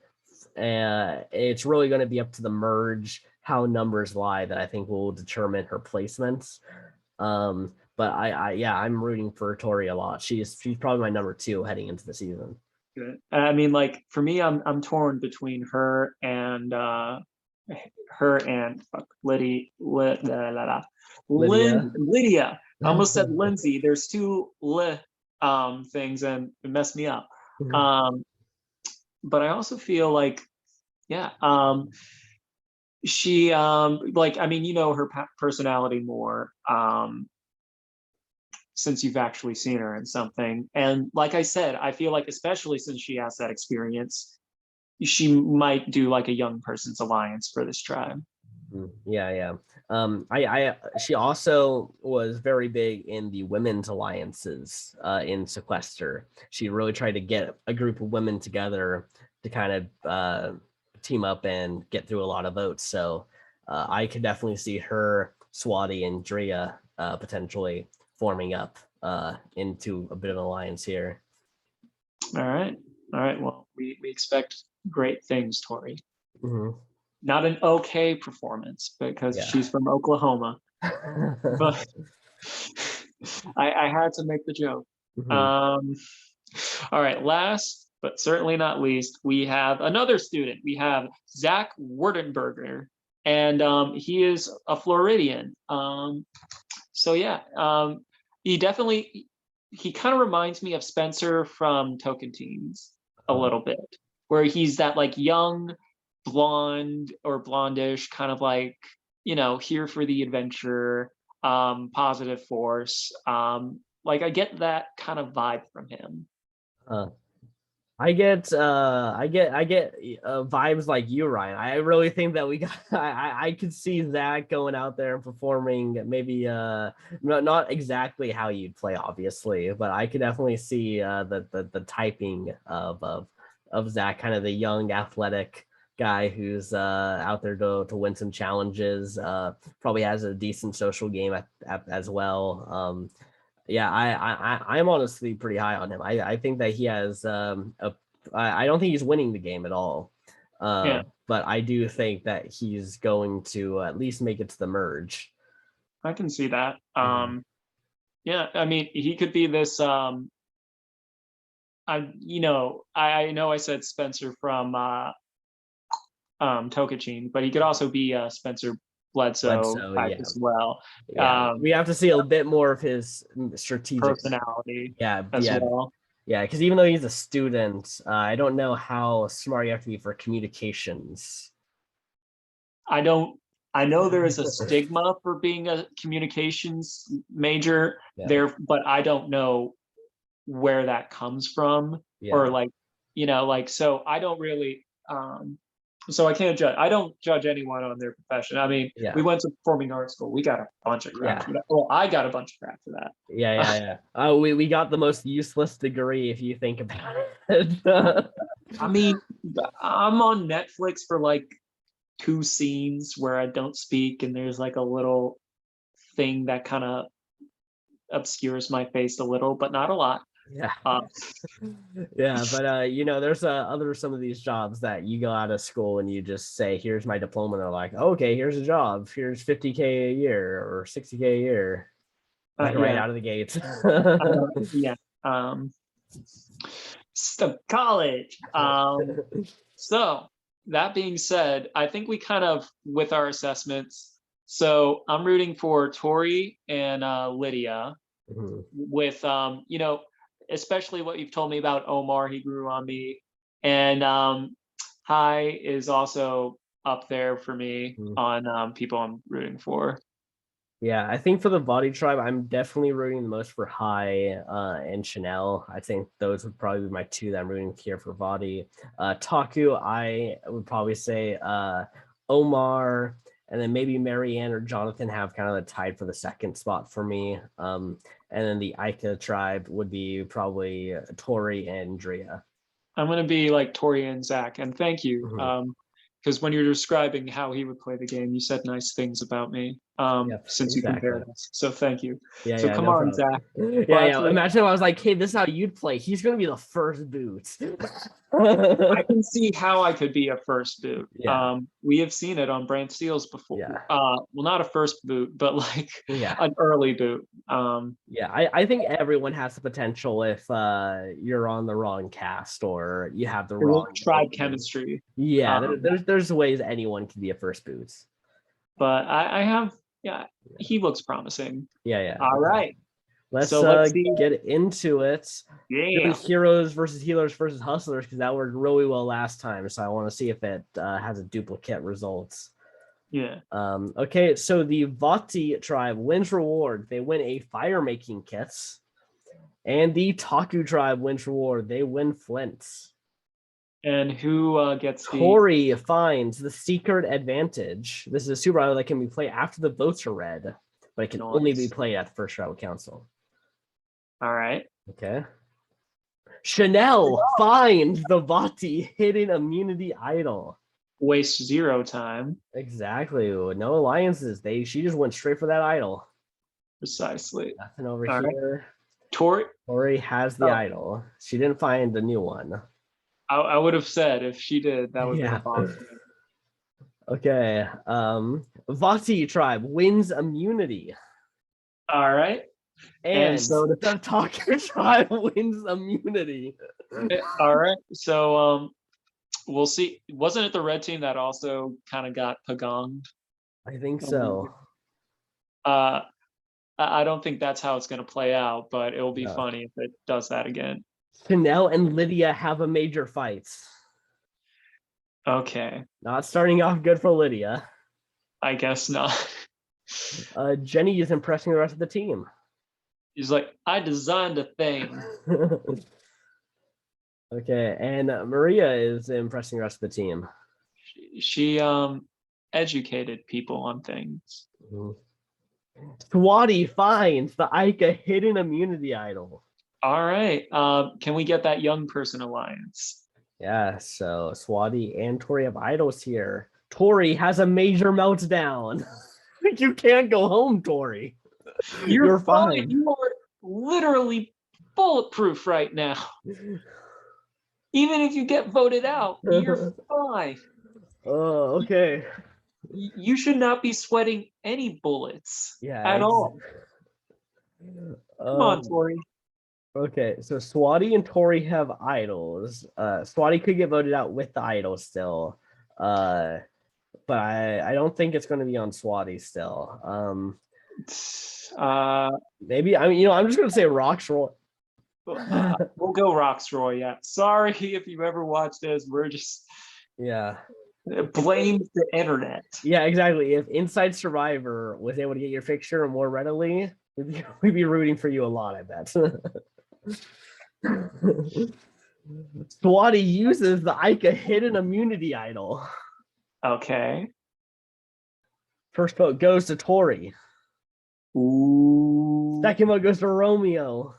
it's really going to be up to the merge, how numbers lie, that I think will determine her placements. But yeah, I'm rooting for Tori a lot. She's probably my number 2 heading into the season. Good. I mean, like for me, I'm torn between her and Lydia. Lydia. Lydia. I almost said Lindsay. There's 2 things, and it messed me up. But I also feel like, yeah, she like, I mean, her personality more since you've actually seen her in something. And like I said, I feel like especially since she has that experience, she might do like a young person's alliance for this tribe. Yeah. She also was very big in the women's alliances in Sequester. She really tried to get a group of women together to kind of team up and get through a lot of votes. So I could definitely see her, Swati, and Drea potentially forming up into a bit of an alliance here. All right. Well, we expect great things, Tori. Mm-hmm. Not an okay performance because she's from Oklahoma, but I had to make the joke. Mm-hmm. All right. Last but certainly not least, we have another student. We have Zach Werdenberger, and he is a Floridian. So yeah, he kind of reminds me of Spencer from Token Teens a little bit, where he's that like young blonde or blondish kind of like, here for the adventure, positive force. Like I get that kind of vibe from him. I get vibes like you, Ryan. I really think that we got I could see Zach going out there and performing maybe not exactly how you'd play, obviously, but I could definitely see the typing of Zach, kind of the young athletic guy who's out there to win some challenges, probably has a decent social game as well. Yeah, I'm honestly pretty high on him. I think that he has I don't think he's winning the game at all. But I do think that he's going to at least make it to the merge. I can see that. Yeah, I mean, he could be this I know I said Spencer from Tokachine, but he could also be Spencer Bledsoe type as well. Yeah, we have to see a bit more of his strategic personality. Well. Yeah, because even though he's a student, I don't know how smart you have to be for communications. I know there is a stigma for being a communications major there, but I don't know where that comes from, or like, so I don't really so I can't judge. I don't judge anyone on their profession. I mean, we went to performing arts school. We got a bunch of crap for that. Well, I got a bunch of crap for that. Yeah. We got the most useless degree if you think about it. I mean, I'm on Netflix for like 2 scenes where I don't speak, and there's like a little thing that kind of obscures my face a little, but not a lot. Yeah. Uh, Yeah, but there's some of these jobs that you go out of school and you just say, "Here's my diploma," and they're like, "Okay, here's a job. Here's 50K a year or 60K a year," like right yeah, out of the gates. yeah. So college. So that being said, I think we kind of with our assessments. So I'm rooting for Tori and Lydia. Mhm. With especially what you've told me about Omar. He grew on me, and Hi is also up there for me Mhm. on people I'm rooting for. Yeah, I think for the Body Tribe, I'm definitely rooting the most for High and Chanel. I think those would probably be my two that I'm rooting here for Body. Taku, I would probably say Omar, and then maybe Marianne or Jonathan have kind of the tied for the second spot for me. And then the Ica Tribe would be probably Tori and Drea. I'm gonna be like Tori and Zach, and thank you. Mhm. Because when you're describing how he would play the game, you said nice things about me. Yep, Since you exactly. compared us, so thank you. Yeah, So yeah, come no on, problem. Zach. Yeah, Well, yeah. actually, Imagine if I was like, "Hey, this is how you'd play." He's gonna be the first boots. I can see how I could be a first boot. Yeah, We have seen it on Brantsteele's before. yeah, Well, not a first boot, but like yeah, an early boot. yeah. I think everyone has the potential if you're on the wrong cast or you have the wrong Tribe name. chemistry. Yeah, Um, there's ways anyone can be a first boots. but I have, yeah, he looks promising. Yeah, yeah. All Okay. right, Let's so let's see. get into it. Doing Yeah, heroes versus healers versus hustlers because that worked really well last time. So I want to see if it has a duplicate results. yeah. Okay, so the Vati tribe wins reward. They win a fire making kit. And the Taku tribe wins reward. They win flints. And who gets the? Tori finds the secret advantage. This is a super idol that can be played after the votes are read, but it can only be Noise. played at the first tribal council. All right. Okay. Chanel finds the Vati hidden immunity idol. Waste 0 time. Exactly. No alliances. She just went straight for that idol. Precisely. Nothing over All right. here. Tori. Tori has the Oh, idol. She didn't find the new one. I would have said if she did, that would have been a Yeah. boss move. Okay. Vati tribe wins immunity. All right. And And so the Talker tribe wins immunity. all right. So we'll see. Wasn't it the red team that also kind of got pagonged? I think so. Uh, I don't think that's how it's going to play out, but it will be No. funny if it does that again. Chanel and Lydia have a major fight. Okay, Not starting off good for Lydia. I guess not. Jenny is impressing the rest of the team. He's like, I designed a thing. Okay, and Maria is impressing the rest of the team. She educated people on things. Swati finds the Ica hidden immunity idol. All right. Can we get that young person alliance? Yeah, so Swati and Tori have idols here. Tori has a major meltdown. You can't go home, Tori. You're fine. You are literally bulletproof right now. Even if you get voted out, you're fine. Oh, okay. You should not be sweating any bullets Yeah. at all. Come on, Tori. Okay, so Swati and Tori have idols. Swati could get voted out with the idol still. But I don't think it's going to be on Swati still. Maybe I'm just going to say Roxroy. We'll go Roxroy. Yeah. Sorry if you've ever watched this. We're just Yeah. blame the internet. Yeah, exactly. If Inside Survivor was able to get your fixture more readily, we'd be rooting for you a lot, I bet. Swati uses the Ica hidden immunity idol. Okay. First vote goes to Tori. Ooh. Second vote goes to Romeo.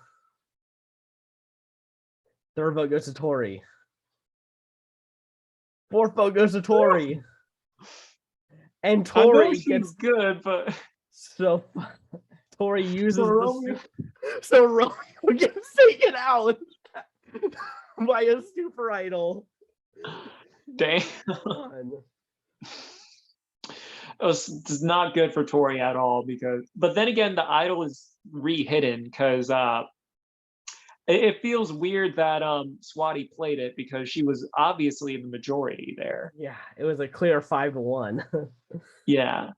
Third vote goes to Tori. Fourth vote goes to Tori. And Tori gets good, but so Tori uses so Romeo gets taken out by a super idol. Dang. It's not good for Tori at all but then again, the idol is re-hidden because it feels weird that Swati played it because she was obviously in the majority there. Yeah, it was a clear 5-1. Yeah.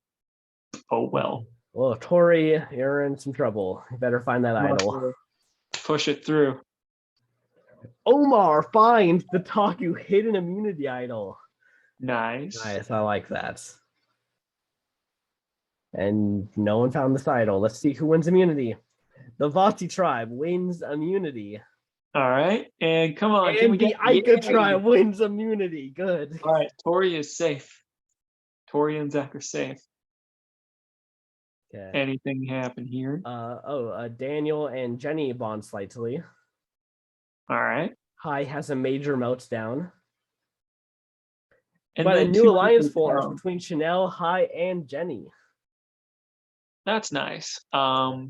Oh well. Well, Tori, you're in some trouble. You better find that idol. Push it through. Omar finds the Taku hidden immunity idol. Nice. Nice, I like that. And no one found this idol. Let's see who wins immunity. The Vati tribe wins immunity. All right, and come on, and the Ica tribe wins immunity. Good. All right, Tori is safe. Tori and Zach are safe. Okay. Anything happen here? Daniel and Jenny bond slightly. All right. Hai has a major meltdown. And but a new alliance forms between Chanel, Hai, and Jenny. That's nice. All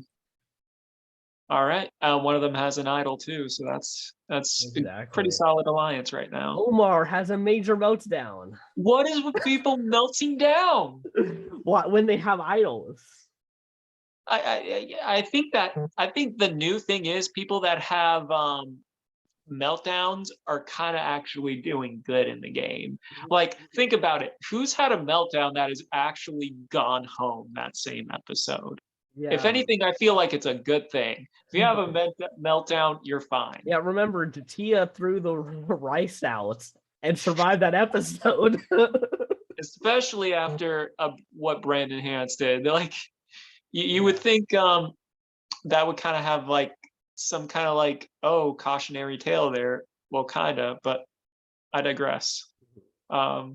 right. One of them has an idol too, so that's exactly a pretty solid alliance right now. Omar has a major meltdown. What is with people melting down? What when they have idols? I think the new thing is people that have meltdowns are kind of actually doing good in the game. Like, think about it. Who's had a meltdown that has actually gone home that same episode? Yeah. If anything, I feel like it's a good thing. If you have a meltdown, you're fine. Yeah, remember, Tia threw the rice out and survived that episode. Especially after what Brandon Hans did. They're like, you would think that would kind of have like some kind of like, cautionary tale there. Well, kind of, but I digress. What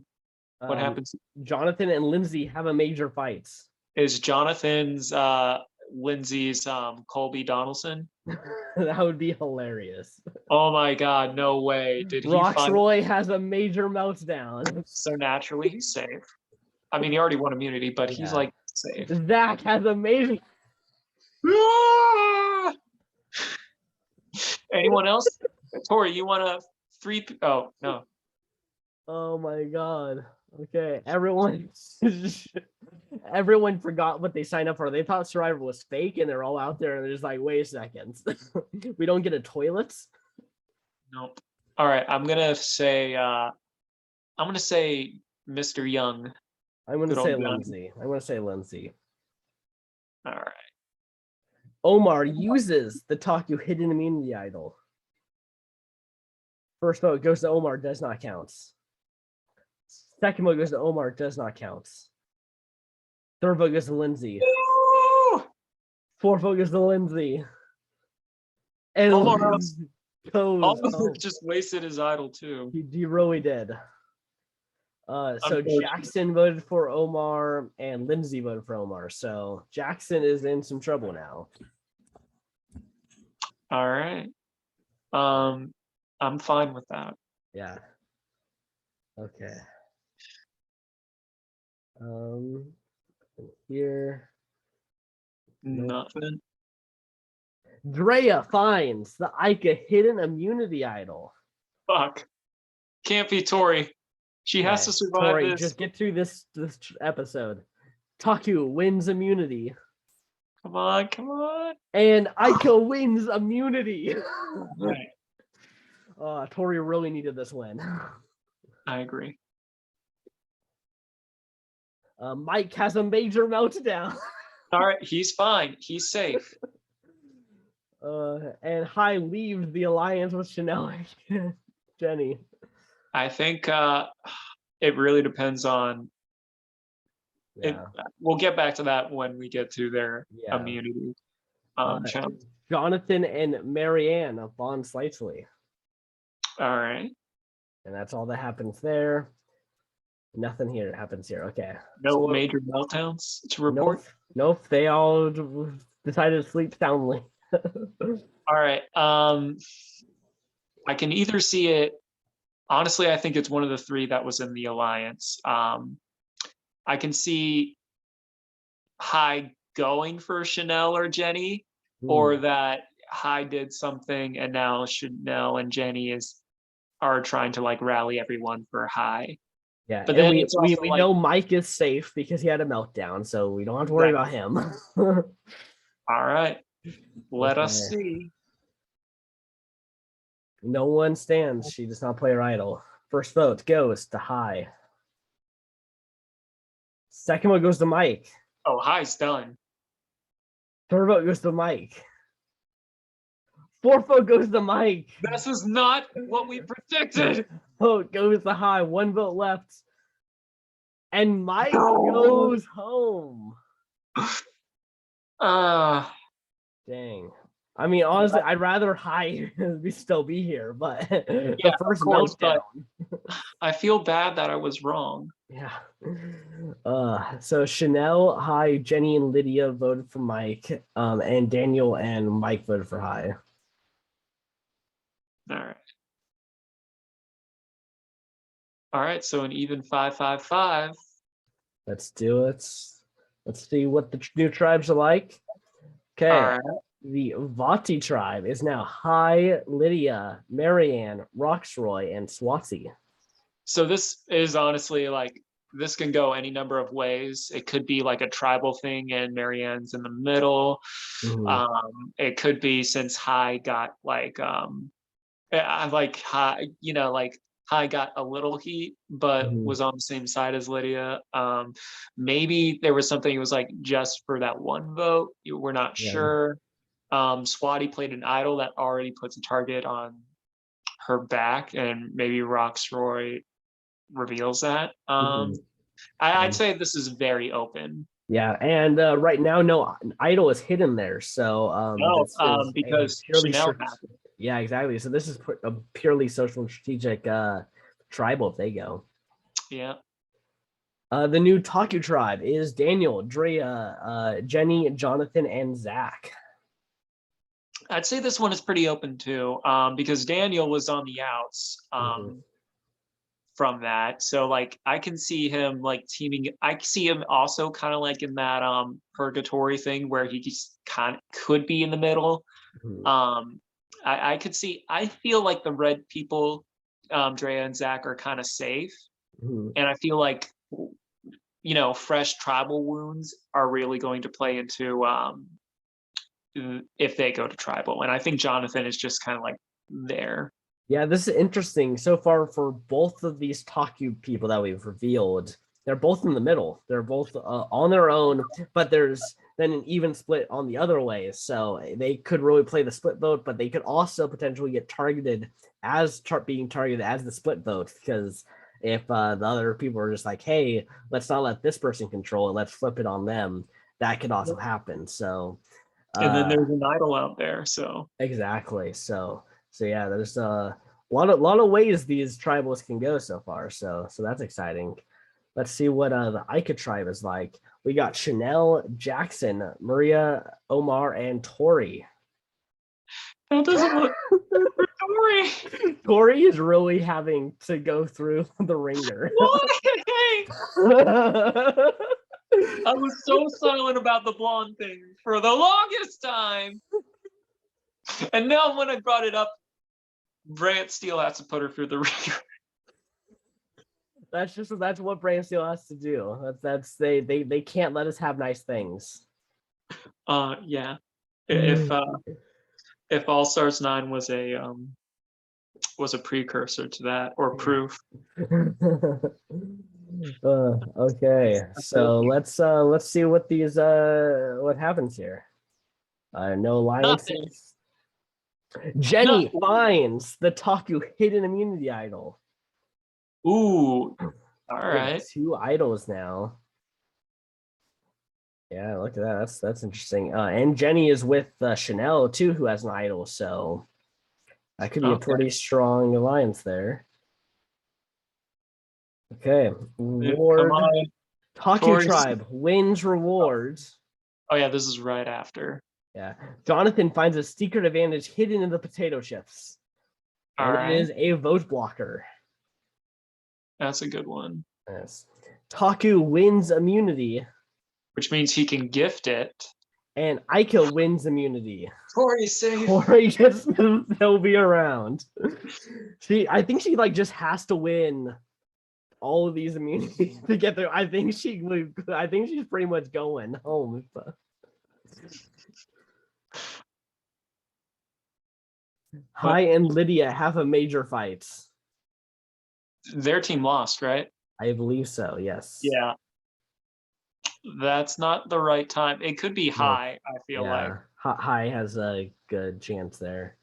happens? Jonathan and Lindsay have a major fight. Is Jonathan's Lindsay's Colby Donaldson? That would be hilarious. Oh my God, no way. Did he Roxroy has a major meltdown. So naturally he's safe. I mean, he already won immunity, but he's like safe. Zach has a major. Anyone else? Tori, you want a 3? Oh, no. Oh my God. Okay, everyone forgot what they signed up for. They thought Survivor was fake, and they're all out there, and they're just like, wait a second. We don't get a toilet? Nope. All right, I'm gonna say Mr. Young. I'm gonna say Lindsay. I'm gonna say Lindsay. All right. Omar uses the Taku hidden immunity idol. First vote goes to Omar, does not count. Second vote goes to Omar, does not count. Third vote goes to Lindsay. Woo! Fourth vote goes to Lindsay. And Omar just wasted his idol too. He really did. So Jackson voted for Omar and Lindsay voted for Omar. So Jackson is in some trouble now. All right. I'm fine with that. Yeah. Okay. Here. Nothing. Drea finds the Ica hidden immunity idol. Fuck. Can't be Tori. She has to survive Tori, this. Just get through this episode. Taku wins immunity. Come on. And Ica wins immunity. Right. Tori really needed this win. I agree. Mike has a major meltdown. All right, he's fine. He's safe. And Hai leaves the alliance with Chanel and Jenny. I think it really depends on. We'll get back to that when we get to their immunity. Jonathan and Marianne bond slightly. All right. And that's all that happens there. Nothing here happens here. Okay. No major meltdowns to report? Nope. They all decided to sleep soundly. All right. I can either see it. Honestly, I think it's one of the 3 that was in the alliance. I can see Hai going for Chanel or Jenny, or that Hai did something and now Chanel and Jenny are trying to like rally everyone for Hai. Yeah, But and then we it's also we like, know Mike is safe because he had a meltdown, so we don't have to worry about him. all right, let us Okay. see. No one stands. She does not play her idol. First vote goes to Hai. Second vote goes to Mike. Oh, Hai's done. Third vote goes to Mike. Fourth vote goes to Mike. This is not what we predicted. Vote goes to Hai. One vote left. And Mike goes home. Dang. I mean, honestly, I'd rather Hai still be here, but the first meltdown. I feel bad that I was wrong. Yeah. So Chanel, Hai, Jenny, and Lydia voted for Mike. And Daniel and Mike voted for Hai. All right. All right. So an even 5-5-5. Let's do it. Let's see what the new tribes are like. Okay. All right. The Vati tribe is now Hai, Lydia, Marianne, Roxroy, and Swati. So this is honestly like, this can go any number of ways. It could be like a tribal thing and Marianne's in the middle. It could be since Hai got like Hai, like Hai got a little heat, but was on the same side as Lydia. Maybe there was something, it was like just for that one vote. We're not sure. Swati played an idol that already puts a target on her back, and maybe Roxroy reveals that. I'd say this is very open. Yeah, and right now, no idol is hidden there, so because Chanel happened. Yeah, exactly. So this is a purely social and strategic tribal if they go. Yeah. The new Taku tribe is Daniel, Drea, Jenny, Jonathan, and Zach. I'd say this one is pretty open too, because Daniel was on the outs from that. So like I can see him like teaming. I see him also kind of like in that purgatory thing where he just kind of could be in the middle. I could see. I feel like the red people, Drea and Zach, are kind of safe, and I feel like fresh tribal wounds are really going to play into if they go to tribal, and I think Jonathan is just kind of like there. Yeah, this is interesting so far for both of these Taku people that we've revealed. They're both in the middle. They're both on their own, but there's then an even split on the other way. So they could really play the split vote, but they could also potentially get targeted as being targeted as the split vote, because if the other people are just like, hey, let's not let this person control it, let's flip it on them, that could also happen. So and then there's an idol out there. So exactly. So yeah, there's a lot of ways these tribals can go so far. So that's exciting. Let's see what the Ica tribe is like. We got Chanel, Jackson, Maria, Omar, and Tori. That doesn't look for Tori. Tori is really having to go through the ringer. Why? I was so silent about the blonde thing for the longest time. And now when I brought it up, Brantsteele has to put her through the ringer. That's what Brantsteele has to do. They can't let us have nice things. Yeah. If All Stars 9 was a precursor to that, or proof. Okay, so let's see what these what happens here. No alliances. Jenny finds the Taku hidden immunity idol. Ooh, all right. 2 idols now. Yeah, look at that. That's interesting. And Jenny is with Chanel too, who has an idol. So that could be a pretty strong alliance there. Okay, reward. Taku tribe wins rewards. Oh yeah, this is right after. Yeah, Jonathan finds a secret advantage hidden in the potato chips. And it is a vote blocker. That's a good one. Yes. Taku wins immunity. which means he can gift it. And Aika wins immunity. Tori's safe. Tori gets to still be around. I think she like just has to win all of these immunities to get there. I think she's pretty much going home. Hai and Lydia have a major fight. Their team lost, right? I believe so, yes. Yeah. That's not the right time. It could be Hai, I feel like. Hai has a good chance there.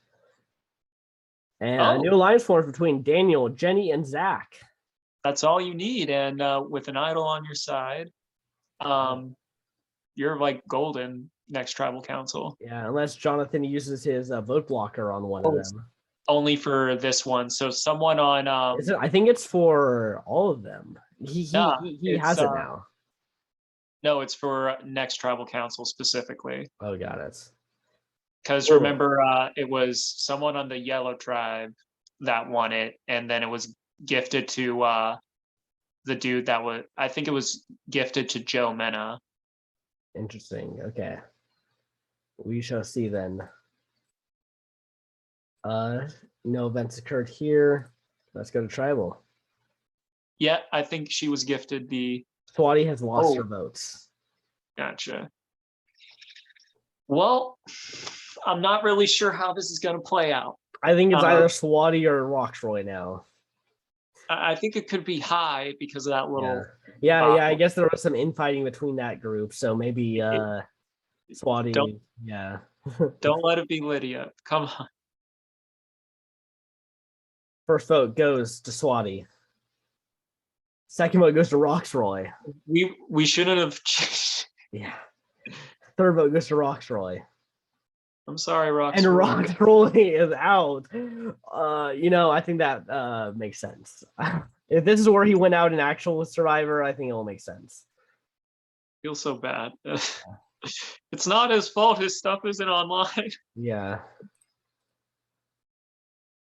And a new alliance forms between Daniel, Jenny, and Zach. That's all you need. And with an idol on your side, you're like golden next tribal council. Yeah, unless Jonathan uses his vote blocker on one of them. Only for this one. So someone on I think it's for all of them. He has it now. No, it's for next tribal council specifically. Oh, got it. Because remember, it was someone on the yellow tribe that won it, and then it was gifted to the dude that was, I think it was gifted to Joe Mena. Interesting. Okay. We shall see then. No events occurred here. Let's go to tribal. Yeah, I think she was gifted the... Swati has lost her votes. Gotcha. Well, I'm not really sure how this is going to play out. I think it's either Swati or Roxroy now. I think it could be Hai because of that little... Yeah, I guess there was some infighting between that group, so maybe Swati... Don't let it be Lydia. Come on. First vote goes to Swati. Second vote goes to Roxroy. We shouldn't have... Yeah. Third vote goes to Roxroy. I'm sorry, Roxroy. And Roxroy is out. I think that makes sense. If this is where he went out in actual Survivor, I think it will make sense. I feel so bad. It's not his fault. His stuff isn't online. Yeah.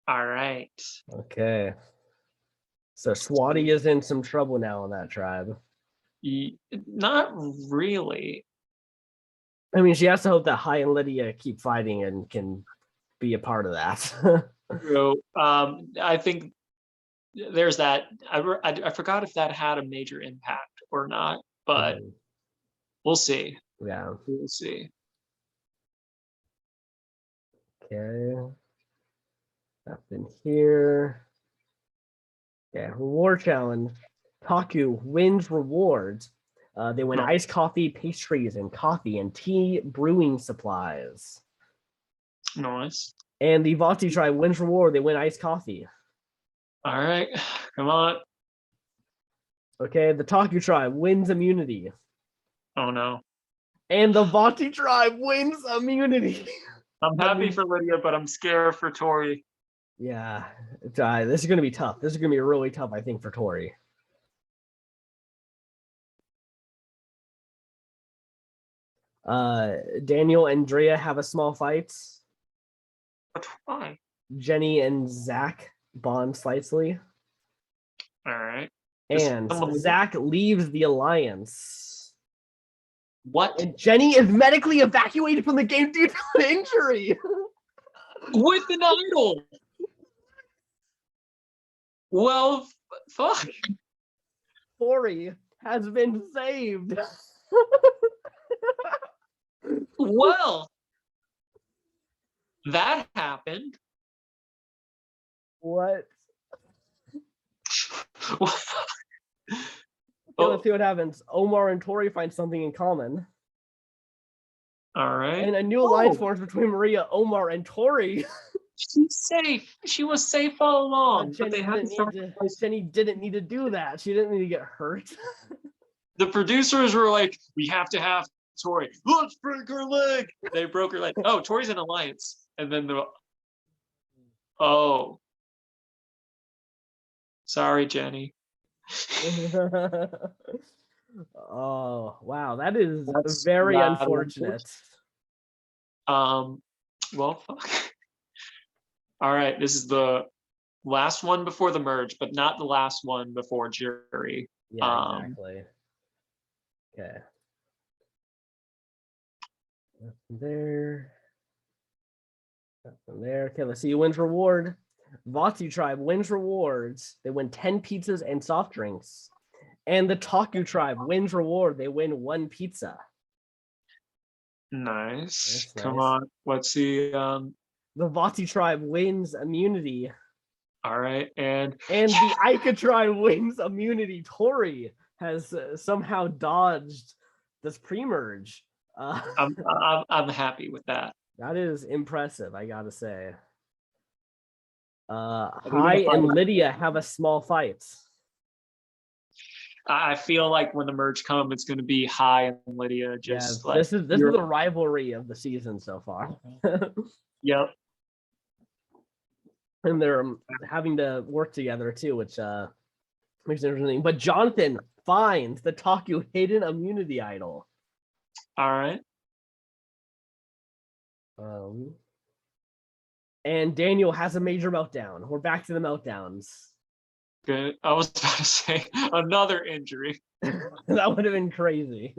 All right. Okay. So Swati is in some trouble now in that tribe. Not really. I mean, she has to hope that Hai and Lydia keep fighting and can be a part of that. So, I think there's that. I forgot if that had a major impact or not, but we'll see. Yeah. We'll see. Okay. Nothing here. Yeah, reward challenge. Taku wins rewards. They win iced coffee, pastries, and coffee and tea brewing supplies. Nice. And the Vati tribe wins reward. They win iced coffee. All right, come on. Okay, the Taku tribe wins immunity. Oh no. And the Vati tribe wins immunity. I'm happy for Lydia, but I'm scared for Tori. Yeah, this is going to be tough. This is going to be really tough, I think, for Tori. Daniel and Drea have a small fight. But why? Jenny and Zach bond slightly. All right. And Zach leaves the alliance. What? And Jenny is medically evacuated from the game due to an injury. With an idol. Well, fuck. Tori has been saved. Well, that happened. What? Let's see what happens. Omar and Tori find something in common. All right. And a new alliance forms between Maria, Omar, and Tori. She's safe. She was safe all along. Jenny didn't need to do that. She didn't need to get hurt. The producers were like, we have to have Tori. Let's break her leg. They broke her leg. Oh, Tori's an alliance. And then oh. Sorry, Jenny. Oh, wow. That's very unfortunate. Well, fuck. All right, this is the last one before the merge, but not the last one before jury. Yeah, exactly. Okay. There. There. Okay, let's see who wins reward. Vati tribe wins rewards. They win 10 pizzas and soft drinks. And the Taku tribe wins reward. They win 1 pizza. Nice. That's Come nice. on. Let's see. The Vati tribe wins immunity. All right. And the Aika tribe wins immunity. Tori has somehow dodged this pre-merge. I'm happy with that. That is impressive, I gotta say. Hai and Lydia have a small fight. I feel like when the merge comes, it's going to be Hai and Lydia. Just like this is the rivalry of the season so far. Yep. And they're having to work together too, which makes it interesting. But Jonathan finds the Taku hidden immunity idol. All right. And Daniel has a major meltdown. We're back to the meltdowns. Good. I was about to say another injury. That would have been crazy.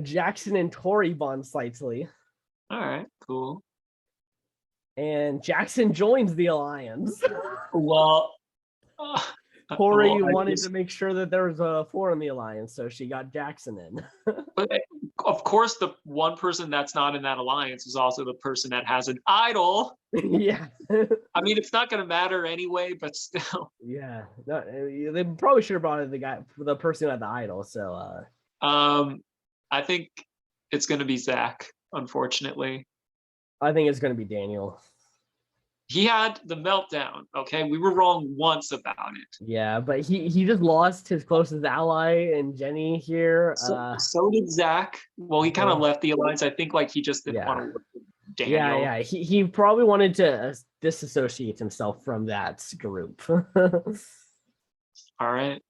Jackson and Tori bond slightly. All right, cool. And Jackson joins the alliance. Well, Tori wanted to make sure that there was a 4 in the alliance, so she got Jackson in. But of course, the one person that's not in that alliance is also the person that has an idol. Yeah. I mean, it's not going to matter anyway, but still. Yeah. No, they probably should have brought in the person who had the idol. So. I think it's going to be Zach, unfortunately. I think it's going to be Daniel. He had the meltdown. Okay, we were wrong once about it. Yeah, but he just lost his closest ally in Jenny here. So did Zach. Well, he kind of left the alliance. I think like he just didn't want to work with Daniel. Yeah. He probably wanted to disassociate himself from that group. All right.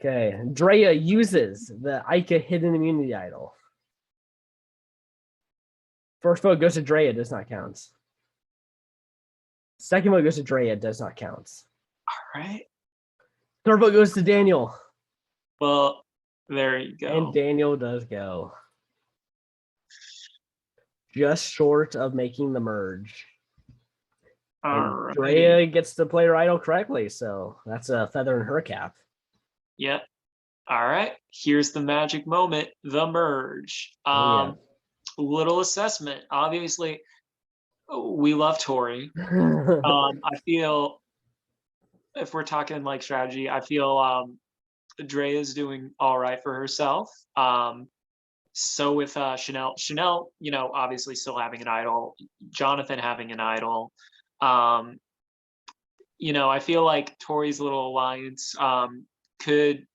Okay, Drea uses the Ica hidden immunity idol. First vote goes to Drea, does not count. Second vote goes to Drea, does not count. All right. Third vote goes to Daniel. Well, there you go. And Daniel does go. Just short of making the merge. And Drea gets to play her idol correctly, so that's a feather in her cap. Yep. All right. Here's the magic moment, the merge. Little assessment. Obviously, we love Tori. I feel, if we're talking like strategy, I feel Drea is doing all right for herself. So with Chanel, obviously still having an idol, Jonathan having an idol. I feel like Tori's little alliance could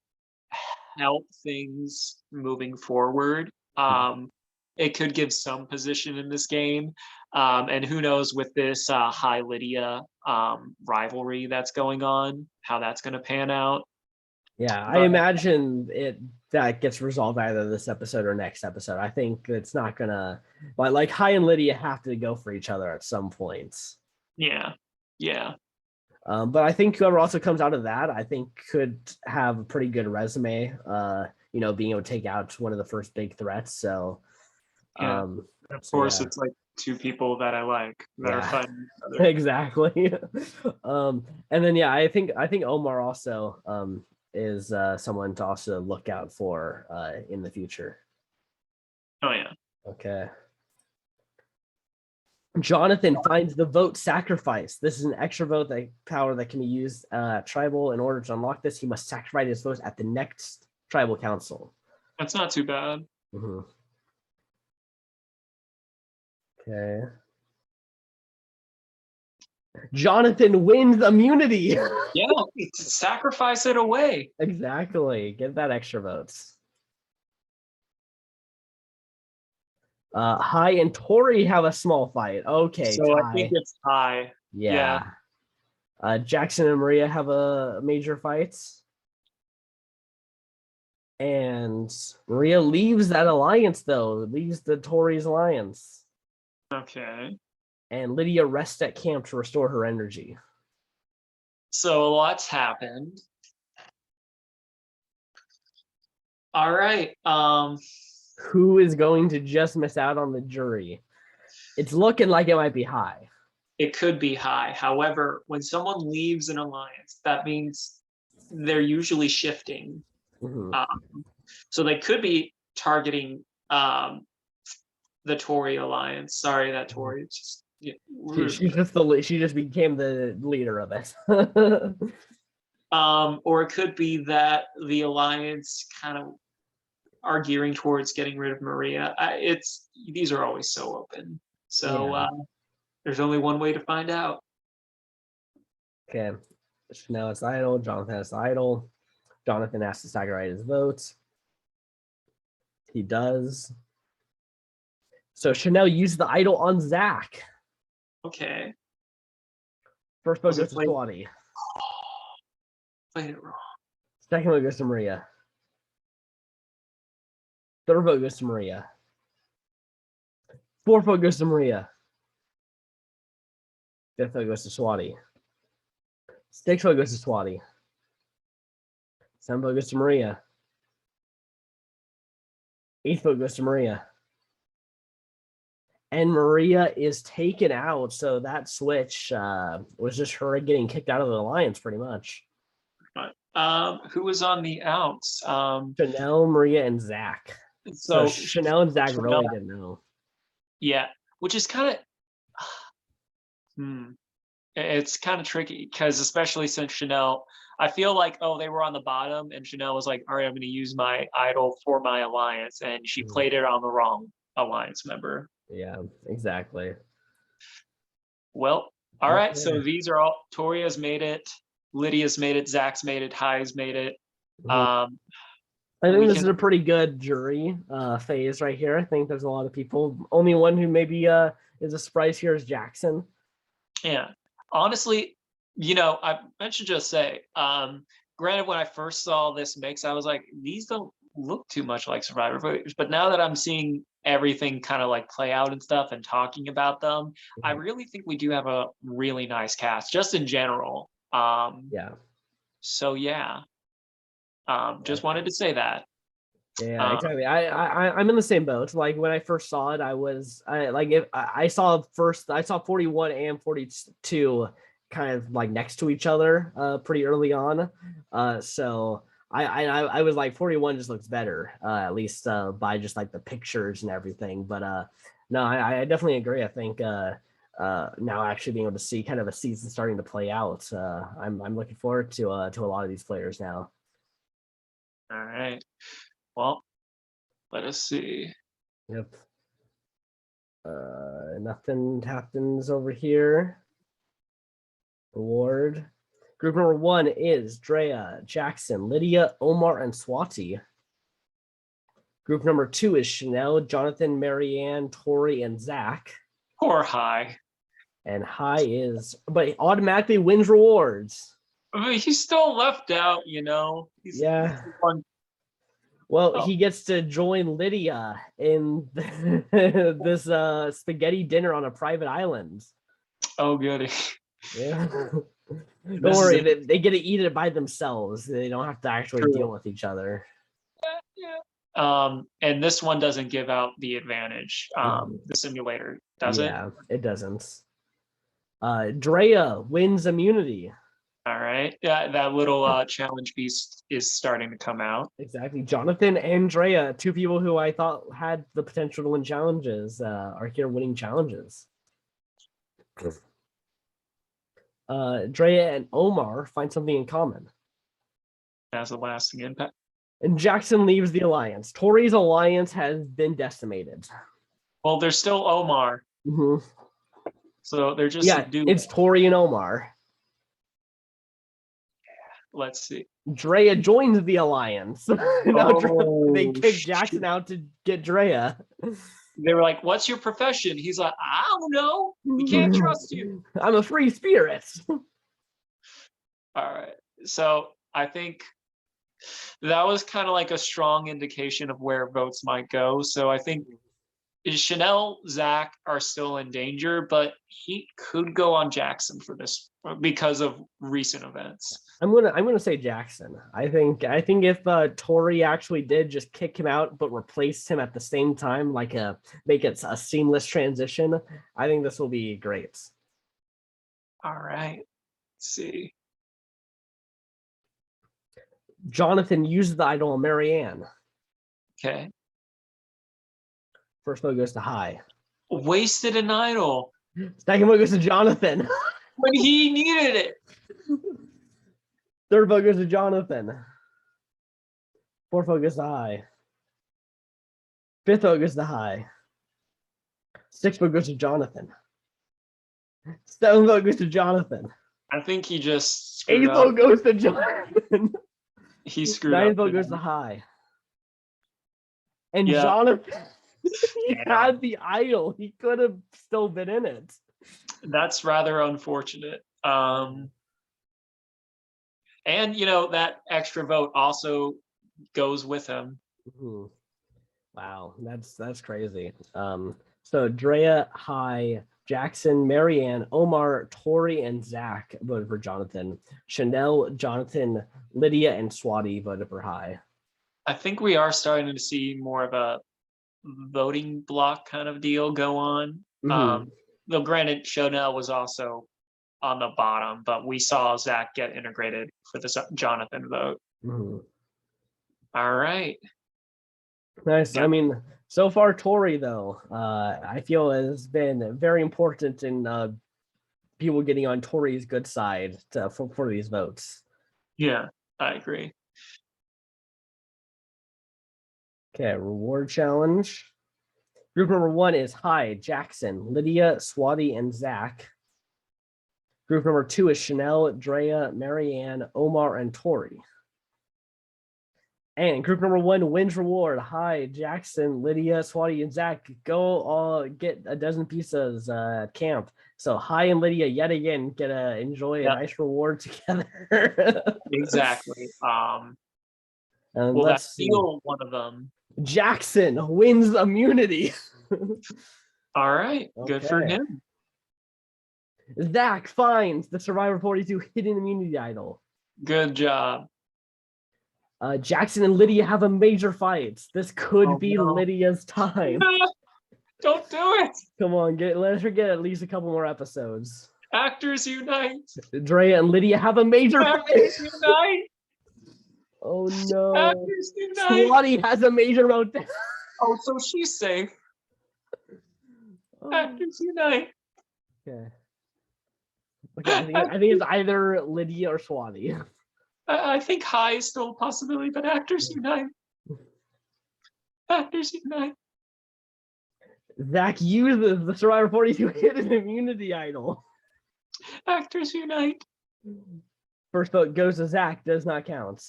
help things moving forward. It could give some position in this game. And who knows with this Hai Lydia rivalry that's going on, how that's going to pan out. Yeah, I imagine that gets resolved either this episode or next episode. I think it's not gonna, but like Hai and Lydia have to go for each other at some points. Yeah. But I think whoever also comes out of that, I think could have a pretty good resume. Being able to take out one of the first big threats. So, of course, it's like 2 people that I like that are fighting each other. Exactly. And then I think Omar also is someone to also look out for in the future. Oh yeah. Okay. Jonathan finds the vote sacrifice. This is an extra vote power that can be used tribal. In order to unlock this, he must sacrifice his votes at the next tribal council. That's not too bad. Mm-hmm. Okay. Jonathan wins immunity. Yeah, sacrifice it away. Exactly. Get that extra votes. Hai and Tori have a small fight. Okay. So I think it's Hai. Yeah. Jackson and Maria have a major fight. And Maria leaves that alliance, though. Leaves the Tori's alliance. Okay. And Lydia rests at camp to restore her energy. So a lot's happened. All right. Who is going to just miss out on the jury? It's looking like it might be Hai. It could be Hai. However, when someone leaves an alliance, that means they're usually shifting. So they could be targeting the Tory alliance. Sorry, that Tory. Just she just became the leader of it. Or it could be that the alliance kind of are gearing towards getting rid of Maria. These are always so open. So there's only one way to find out. Okay. Now it's idle. Jonathan has idle. Jonathan has to sacrifice his votes. He does. So Chanel used the idol on Zach. Okay. First vote goes to Swati. Played it wrong. Second vote goes to Maria. Third vote goes to Maria. Fourth vote goes to Maria. Fifth vote goes to Swati. Sixth vote goes to Swati. Seventh vote goes to Maria. Eighth vote goes to Maria. And Maria is taken out. So that switch was just her getting kicked out of the alliance pretty much. Who was on the outs? Chanel, Maria, and Zach. So Chanel and Zach really didn't know. Yeah, which is kind of it's kind of tricky because especially since Chanel, I feel like they were on the bottom and Chanel was like, all right, I'm going to use my idol for my alliance, and she played it on the wrong alliance member. Yeah, exactly. Well, all right. So these are all. Toria's made it. Lydia's made it. Zach's made it. Hai's made it. I think this is a pretty good jury phase right here. I think there's a lot of people. Only one who maybe is a surprise here is Jackson. Yeah. Honestly, I should just say, granted, when I first saw this mix, I was like, these don't look too much like Survivor voters. But now that I'm seeing everything kind of like play out and stuff and talking about them, I really think we do have a really nice cast, just in general. Yeah. So yeah. Just wanted to say that. Yeah, exactly. I'm in the same boat. Like when I first saw it, I saw 41 and 42 kind of like next to each other pretty early on. So I was like 41 just looks better, at least by just like the pictures and everything. But no, I definitely agree. I think now actually being able to see kind of a season starting to play out, I'm looking forward to a lot of these players now. All right. Well, let us see. Yep. Nothing happens over here. Award. Group number 1 is Drea, Jackson, Lydia, Omar, and Swati. Group number 2 is Chanel, Jonathan, Marianne, Tori, and Zach. Poor Hai. And Hai but he automatically wins rewards. I mean, he's still left out, He's Well, he gets to join Lydia in this spaghetti dinner on a private island. Oh, goody. Yeah. Don't worry, they get to eat it by themselves. They don't have to actually deal with each other. Yeah. And this one doesn't give out the advantage. The simulator, does it? Yeah, it doesn't. Drea wins immunity. All right. Yeah, that little challenge piece is starting to come out. Exactly. Jonathan and Drea, two people who I thought had the potential to win challenges, are here winning challenges. Drea and Omar find something in common. Has a lasting impact. And Jackson leaves the alliance. Tori's alliance has been decimated. Well, there's still Omar. So they're just it's Tori and Omar. Let's see. Drea joins the alliance. They kicked Jackson out to get Drea. They were like, "What's your profession?" He's like, "I don't know. We can't trust you. I'm a free spirit." All right. So I think that was kind of like a strong indication of where votes might go. So I think Chanel, Zach are still in danger, but he could go on Jackson for this because of recent events. I'm gonna say Jackson. I think if Tori actually did just kick him out but replace him at the same time, like make it a seamless transition, I think this will be great. All right. Let's see. Jonathan uses the idol Marianne. Okay. First vote goes to High. Wasted an idol. Second vote goes to Jonathan. When he needed it. Third vote goes to Jonathan. Fourth vote goes to High. Fifth vote goes to High. Sixth vote goes to Jonathan. Seventh vote goes to Jonathan. I think he just Eighth vote goes to Jonathan. He screwed Ninth up. vote goes to High. And Yeah. Jonathan, he had the idol. He could have still been in it. That's rather unfortunate. And that extra vote also goes with him. Ooh. Wow, that's crazy. So Drea, High, Jackson, Marianne, Omar, Tori, and Zach voted for Jonathan. Chanel, Jonathan, Lydia, and Swati voted for High. I think we are starting to see more of a voting block kind of deal go on. Mm-hmm. Though granted, Chanel was also on the bottom, but we saw Zach get integrated for the Jonathan vote. Mm-hmm. All right. Nice. Yep. I mean, so far, Tori, though, I feel has been very important in people getting on Tori's good side for these votes. Yeah, I agree. Okay, reward challenge. Group number 1 is High, Jackson, Lydia, Swati, and Zach. Group number 2 is Chanel, Drea, Marianne, Omar, and Tori. And group number 1 wins reward. High, Jackson, Lydia, Swati, and Zach. Go get a dozen pizzas at camp. So High and Lydia yet again get to enjoy a nice reward together. Exactly. Will that steal one of them? Jackson wins immunity. All right. Okay. Good for him. Zach finds the Survivor 42 hidden immunity idol. Good job. Jackson and Lydia have a major fight. This could be Lydia's time. Don't do it. Come on, let her get at least a couple more episodes. Actors unite. Drea and Lydia have a major fight. Unite. Oh no. Actors unite. Swati has a major meltdown. Oh, so she's safe. Actors unite. Okay. I think it's either Lydia or Swati. I think High is still a possibility, but actors unite. Actors unite. Zach uses the Survivor 42 hidden immunity idol. Actors unite. First vote goes to Zach, does not count.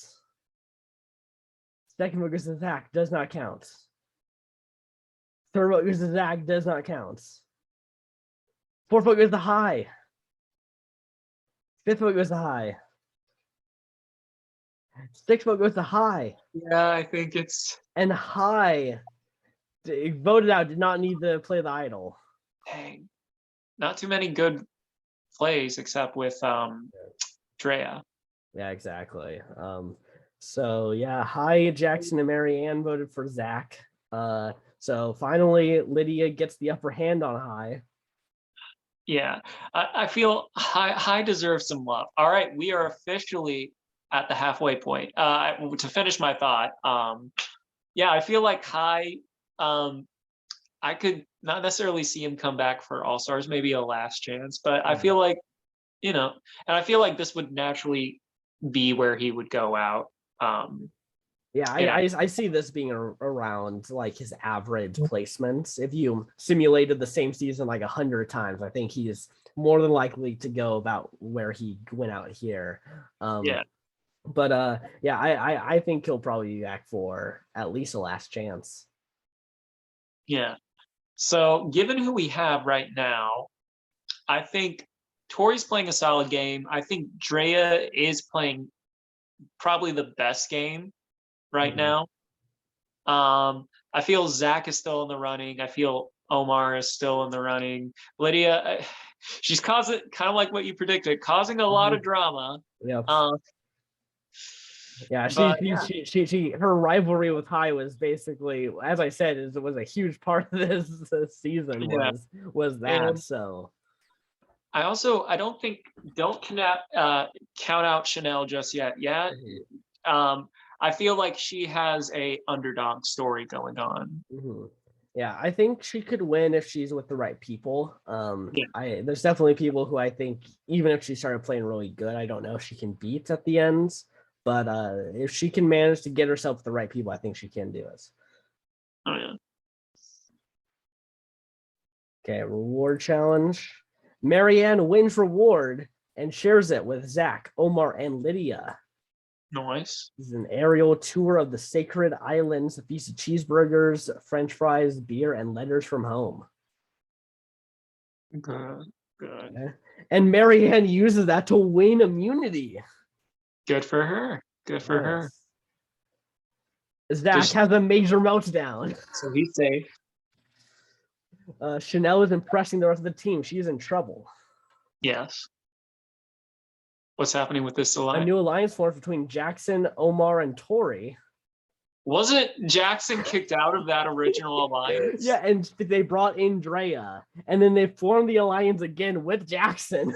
Second vote goes to Zach, does not count. Third vote goes to Zach, does not count. Fourth vote goes to High. Fifth vote goes to High. Sixth vote goes to High. Yeah, I think it's... And High voted out, did not need to play the idol. Dang. Not too many good plays except with Drea. Yeah, exactly. So yeah, High, Jackson, and Marianne voted for Zach. So finally, Lydia gets the upper hand on High. Yeah, I feel High deserves some love. All right, we are officially at the halfway point. To finish my thought, yeah, I feel like High, I could not necessarily see him come back for All Stars, maybe a last chance, but I feel like, and I feel like this would naturally be where he would go out. Yeah, I see this being around like his average placements. If you simulated the same season like 100 times, I think he's more than likely to go about where he went out here. Yeah. But yeah, I think he'll probably be back for at least a last chance. Yeah. So given who we have right now, I think Tori's playing a solid game. I think Drea is playing probably the best game right now. I feel Zach is still in the running. I feel Omar is still in the running. Lydia, she's causing kind of like what you predicted, causing a lot of drama. Yeah. Yeah, But she her rivalry with Hai was basically, as I said, it was a huge part of this season yeah. was that. And so I don't think count out Chanel just yet. Yeah. I feel like she has a underdog story going on. Yeah, I think she could win if she's with the right people. There's definitely people who I think, even if she started playing really good, I don't know if she can beat at the ends. But if she can manage to get herself with the right people, I think she can do it. Oh yeah. Okay, reward challenge. Marianne wins reward and shares it with Zach, Omar, and Lydia. Nice. This is an aerial tour of the sacred islands, a feast of cheeseburgers, French fries, beer, and letters from home. Good. Okay. And Marianne uses that to win immunity. Good for her. Good for her. Zach has a major meltdown. So he's safe. Chanel is impressing the rest of the team. She's in trouble. Yes. What's happening with this alliance? A new alliance formed between Jackson, Omar, and Tori. Wasn't Jackson kicked out of that original alliance? Yeah, and they brought in Drea, and then they formed the alliance again with Jackson.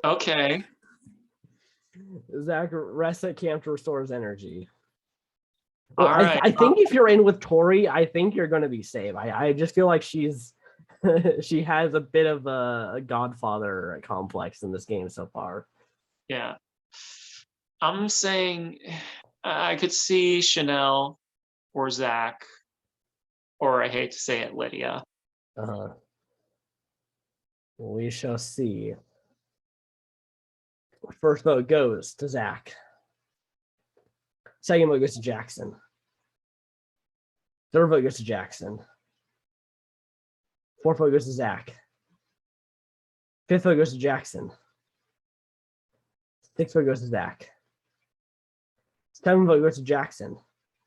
Okay. Zach rests at camp to restore his energy. All right. I think if you're in with Tori, I think you're going to be safe. I just feel like she's she has a bit of a godfather complex in this game so far. Yeah. I'm saying I could see Chanel or Zach, or I hate to say it, Lydia. We shall see. First vote goes to Zach. Second vote goes to Jackson. Third vote goes to Jackson. Fourth vote goes to Zach. Fifth vote goes to Jackson. Sixth vote goes to Zach. Seventh vote goes to Jackson.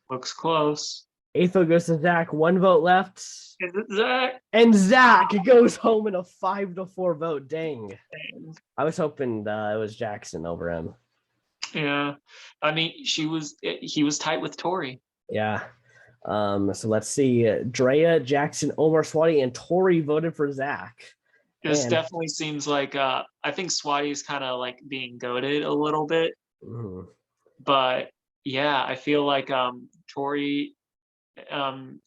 Looks close. Eighth vote goes to Zach. One vote left. Is it Zach? And Zach goes home in a 5-4 vote. Dang. I was hoping it was Jackson over him. Yeah. I mean, he was tight with Tori. Yeah. So let's see. Drea, Jackson, Omar, Swati, and Tori voted for Zach. This definitely seems like I think Swati is kind of like being goaded a little bit. But yeah, I feel like Tori and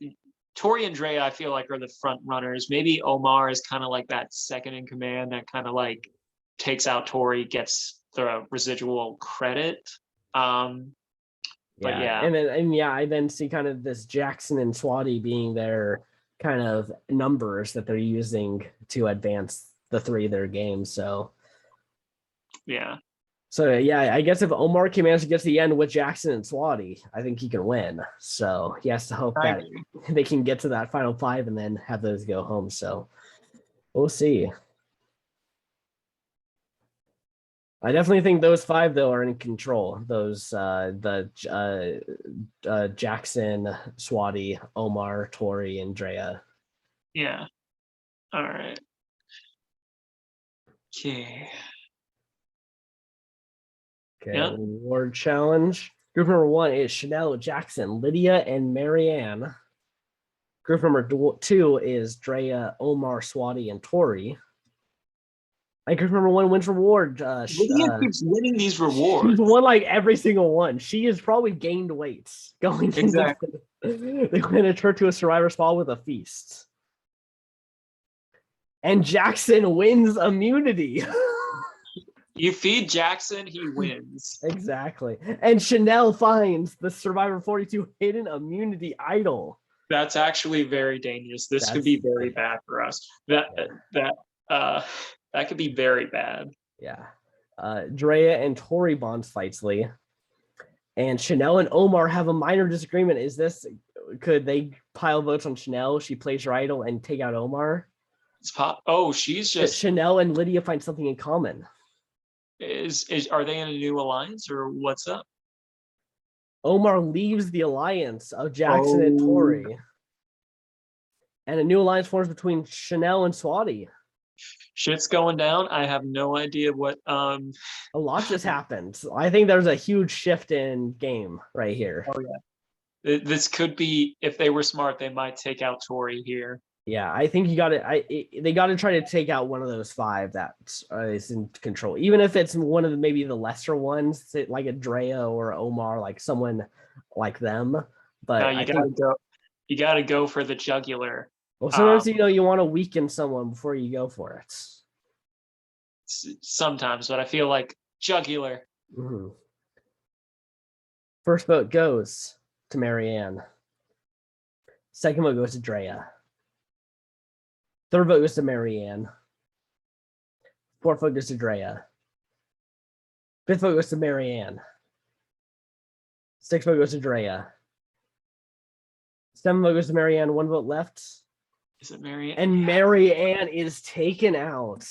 Drea, I feel like, are the front runners. Maybe Omar is kind of like that second in command that kind of like takes out Tori, gets the residual credit. But yeah. I then see kind of this Jackson and Swati being their kind of numbers that they're using to advance the three of their games. So yeah. So yeah, I guess if Omar can manage to get to the end with Jackson and Swati, I think he can win. So he has to hope that they can get to that final five and then have those go home. So we'll see. I definitely think those five though are in control. Those Jackson, Swati, Omar, Tori, and Drea. Yeah. All right. Okay. Okay. Yep. Reward challenge. Group number 1 is Chanel, Jackson, Lydia, and Marianne. Group number 2 is Drea, Omar, Swati, and Tori. And group number 1 wins reward. Lydia keeps winning these rewards. She's won like every single one. She has probably gained weight going exactly. They went a trip to a survivor spa with a feast. And Jackson wins immunity. You feed Jackson, he wins. Exactly. And Chanel finds the Survivor 42 hidden immunity idol. That's actually very dangerous. This could be very bad for us. That could be very bad. Yeah. Drea and Tori bond slightly. And Chanel and Omar have a minor disagreement. Could they pile votes on Chanel? She plays her idol and take out Omar? She's just... Chanel and Lydia find something in common. Are they in a new alliance or what's up? Omar leaves the alliance of Jackson and Oh, Tori. And a new alliance forms between Chanel and Swati. shit's going down. I have no idea what. A lot just happened. I think there's a huge shift in game right here. Oh yeah, this could be, if they were smart, they might take out Tori here. Yeah, I think you got to. They got to try to take out one of those 5 that is in control, even if it's one of maybe the lesser ones, like a Drea or Omar, like someone like them. But Now I think you gotta go for the jugular. well, sometimes you want to weaken someone before you go for it. Sometimes, but I feel like jugular. Mm-hmm. First vote goes to Marianne. Second vote goes to Drea. Third vote goes to Marianne. Fourth vote goes to Drea. Fifth vote goes to Marianne. Sixth vote goes to Drea. Seventh vote goes to Marianne. 1 vote left. Is it Marianne? And Marianne is taken out.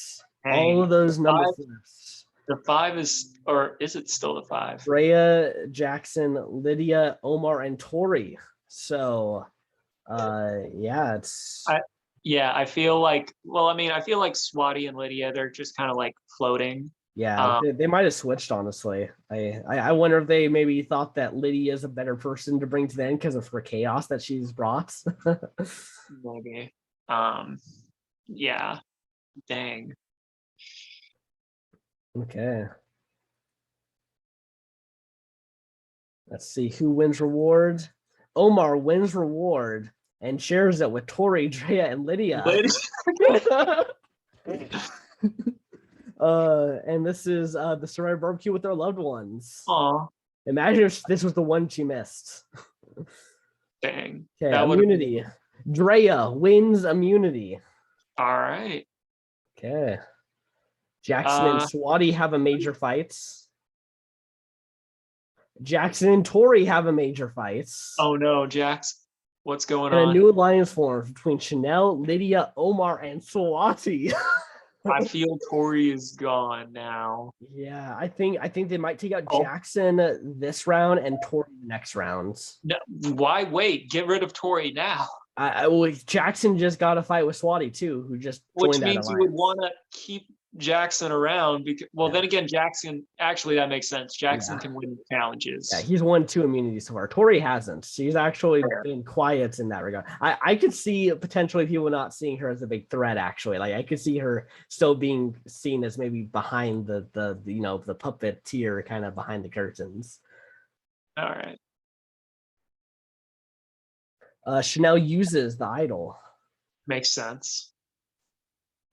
Dang. All of those number flips. The 5 is, or is it still the 5? Drea, Jackson, Lydia, Omar, and Tori. So, yeah, it's. I feel like, well, I mean, I feel like Swati and Lydia, they're just kind of like floating. Yeah, they might have switched, honestly. I wonder if they maybe thought that Lydia is a better person to bring to the end because of her chaos that she's brought. Maybe. Yeah. Dang. Okay. Let's see who wins reward. Omar wins reward and shares it with Tori, Drea, and Lydia. And this is the Survivor barbecue with their loved ones. Aw. Imagine if this was the one she missed. Dang. Okay, immunity. Drea wins immunity. All right. Okay. Jackson and Swati have a major fight. Jackson and Tori have a major fight. Oh no, Jax. What's going on? And a new alliance forms between Chanel, Lydia, Omar, and Swati. I feel Tori is gone now. Yeah, I think they might take out Jackson this round and Tori the next round. No, why wait? Get rid of Tori now. Jackson just got a fight with Swati too, who just joined that alliance. Which means you would want to keep Jackson around because, well, then again, Jackson, actually that makes sense. Jackson can win challenges. Yeah, he's won 2 immunities so far. Tori hasn't. She's actually been quiet in that regard. I could see potentially people not seeing her as a big threat. Actually, like I could see her still being seen as maybe behind the the puppeteer, kind of behind the curtains. All right. Chanel uses the idol. Makes sense.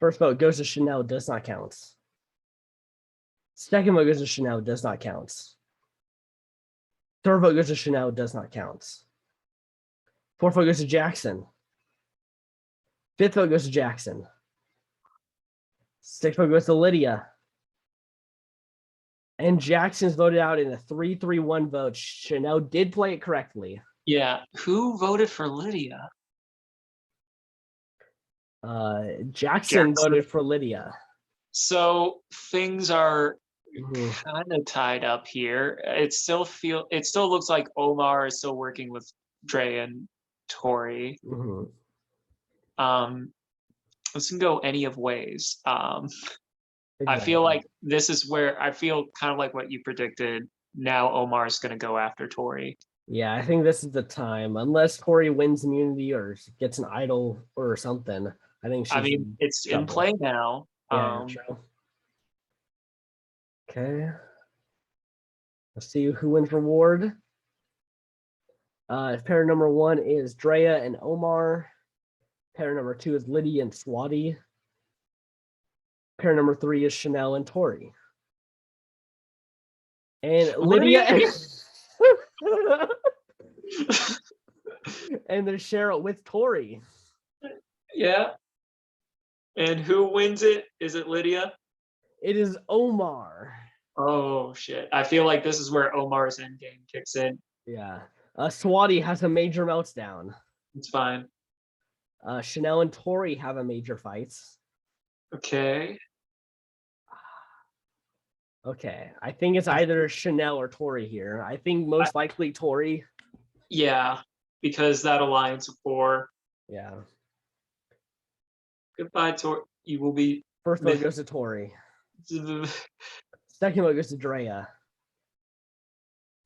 First vote goes to Chanel, does not count. Second vote goes to Chanel, does not count. Third vote goes to Chanel, does not count. Fourth vote goes to Jackson. Fifth vote goes to Jackson. Sixth vote goes to Lydia. And Jackson's voted out in a 3-3-1 vote. Chanel did play it correctly. Yeah. Who voted for Lydia? Jackson voted for Lydia. So things are kind of tied up here. It still looks like Omar is still working with Dre and Tori. This can go any of ways. Exactly. I feel like this is where I feel kind of like what you predicted. Now Omar is going to go after Tori. Yeah, I think this is the time. Unless Tori wins immunity or gets an idol or something. I think it's in play now. Yeah, true. Okay. Let's see who wins reward. Pair number 1 is Drea and Omar. Pair number 2 is Lydia and Swati. Pair number 3 is Chanel and Tori. And Lydia and they share it with Tori. Yeah. And who wins it? Is it Lydia? It is Omar. Oh shit! I feel like this is where Omar's endgame kicks in. Yeah. Swati has a major meltdown. It's fine. Chanel and Tori have a major fight. Okay. Okay, I think it's either Chanel or Tori here. I think most likely Tori. Yeah, because that alliance of 4. Yeah. Goodbye, Tori. You will be. First vote goes to Tori. Second vote goes to Drea.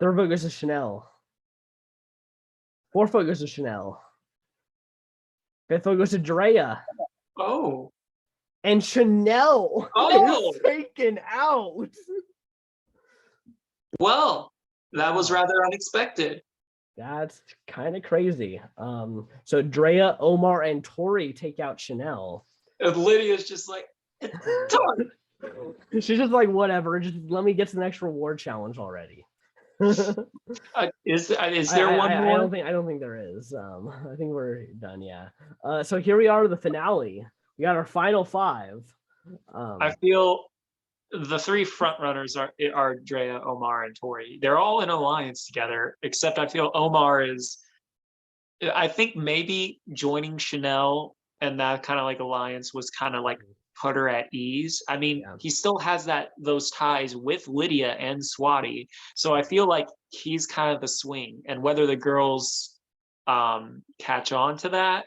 Third vote goes to Chanel. Fourth vote goes to Chanel. Fifth vote goes to Drea. Oh. And Chanel is taken out. Well, that was rather unexpected. That's kind of crazy. So Drea, Omar, and Tori take out Chanel. And Lydia's just like, Tori. She's just like, whatever. Just let me get to the next reward challenge already. Is there one more? I don't think there is. I think we're done. Yeah. So here we are, the finale. We got our final 5. I feel the 3 front runners are Drea, Omar, and Tori. They're all in alliance together, except I feel Omar is. I think maybe joining Chanel and that kind of like alliance was kind of like put her at ease. I mean, he still has those ties with Lydia and Swati, so I feel like he's kind of the swing. And whether the girls catch on to that,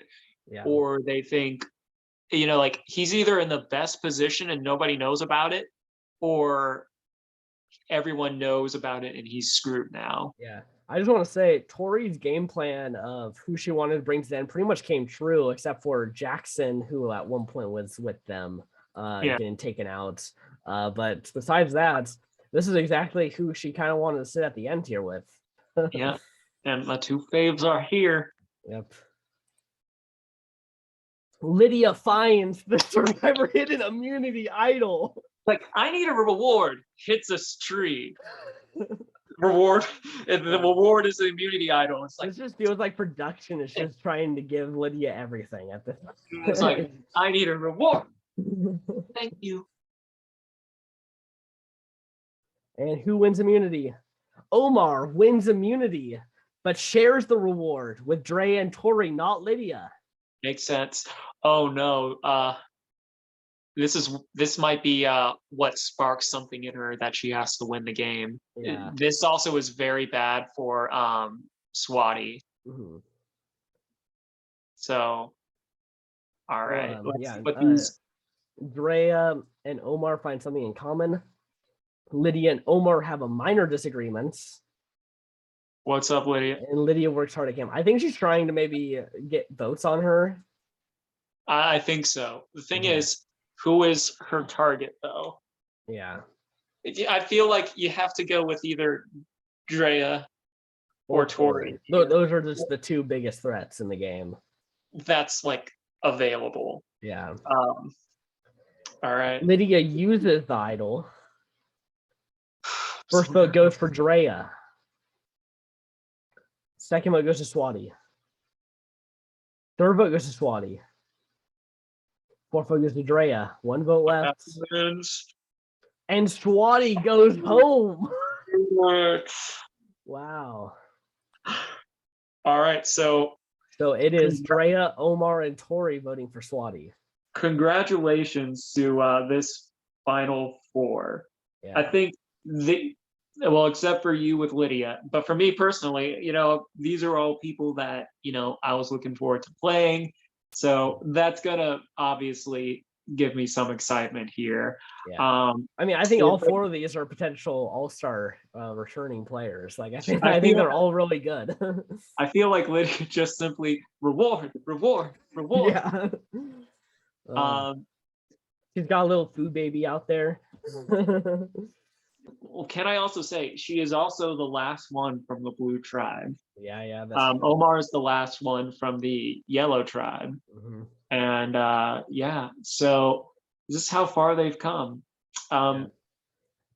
or they think, like he's either in the best position and nobody knows about it, or everyone knows about it and he's screwed now. Yeah. I just want to say Tori's game plan of who she wanted to bring to them pretty much came true, except for Jackson, who at one point was with them, getting taken out. But besides that, this is exactly who she kind of wanted to sit at the end here with. Yeah. And my 2 faves are here. Yep. Lydia finds the Survivor Hidden Immunity Idol. Like, I need a reward. Hits a tree. Reward, and the reward is the immunity idol. It's like, this just feels like production is just trying to give Lydia everything at this. It's like, I need a reward. Thank you. And who wins immunity? Omar wins immunity, but shares the reward with Dre and Tori, not Lydia. Makes sense. Oh no. This might be what sparks something in her that she has to win the game. Yeah. This also is very bad for Swati. Mm-hmm. So, all right. Drea and Omar find something in common. Lydia and Omar have a minor disagreements. What's up, Lydia? And Lydia works hard at him. I think she's trying to maybe get votes on her. I think so. The thing is, who is her target, though? Yeah. I feel like you have to go with either Drea or Tori. Those are just the 2 biggest threats in the game. That's like available. Yeah. All right. Lydia uses the idol. First vote goes for Drea. Second vote goes to Swati. Third vote goes to Swati. Fourth vote goes to Drea. 1 vote left. And Swati goes home. Wow. All right. So it is Drea, Omar, and Tori voting for Swati. Congratulations to this final 4. Yeah. I think except for you with Lydia, but for me personally, these are all people that, I was looking forward to playing. So that's gonna obviously give me some excitement here. Yeah. I think all 4 of these are potential all-star returning players. Like I think they're all really good. I feel like Lydia just simply reward. Yeah. She's got a little food baby out there. Well, can I also say she is also the last one from the blue tribe? Yeah. Omar is the last one from the yellow tribe. Mm-hmm. And so this is how far they've come. And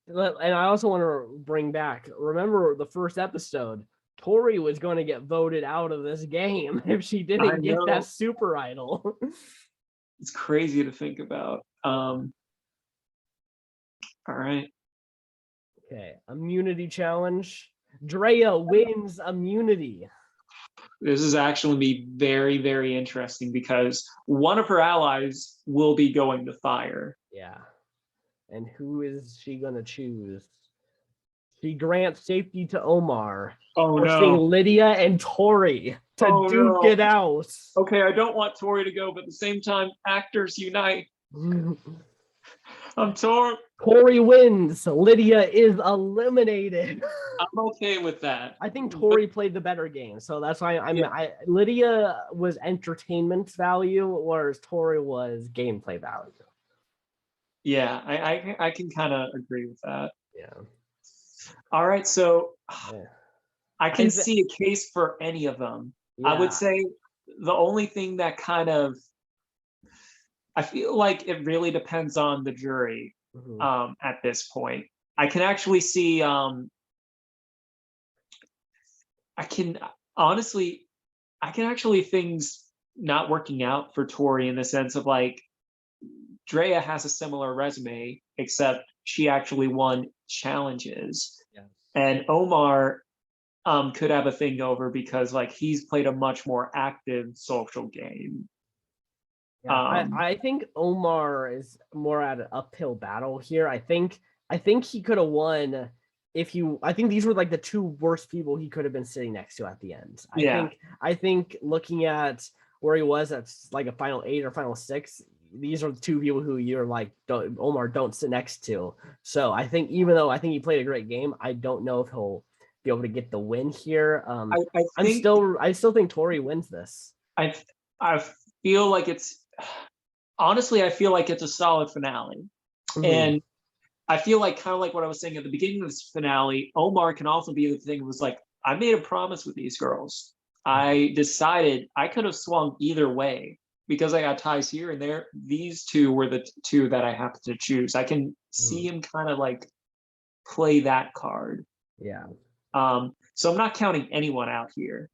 I also want to bring back, remember the first episode, Tori was going to get voted out of this game if she didn't get that super idol. It's crazy to think about. All right. Okay, immunity challenge. Drea wins immunity. This is actually be very, very interesting because one of her allies will be going to fire. Yeah. And who is she gonna choose? She grants safety to Omar, forcing Lydia and Tori to duke it out. Okay, I don't want Tori to go, but at the same time, actors unite. I'm torn. Tori wins. Lydia is eliminated. I'm okay with that. I think Tori played the better game, so that's why Lydia was entertainment value, whereas Tori was gameplay value. Yeah, I can kind of agree with that. Yeah. All right, so I can see a case for any of them. Yeah. I would say the only thing that kind of I feel like it really depends on the jury at this point. I can actually see I can actually things not working out for Tori in the sense of like Drea has a similar resume, except she actually won challenges. Yes. And Omar could have a thing over because like he's played a much more active social game. Yeah, I think Omar is more at an uphill battle here. I think he could have won if you. I think these were like the two worst people he could have been sitting next to at the end. I think looking at where he was at like a final 8 or final 6, these are the two people who you're like, Omar, don't sit next to. So I think even though I think he played a great game, I don't know if he'll be able to get the win here. I still think Tori wins this. I feel like it's honestly, I feel like it's a solid finale. And I feel like kind of like what I was saying at the beginning of this finale, Omar can also be the thing was like, I made a promise with these girls. I decided I could have swung either way because I got ties here and there. These two were the two that I happened to choose. I can see him kind of like play that card. Yeah. So I'm not counting anyone out here.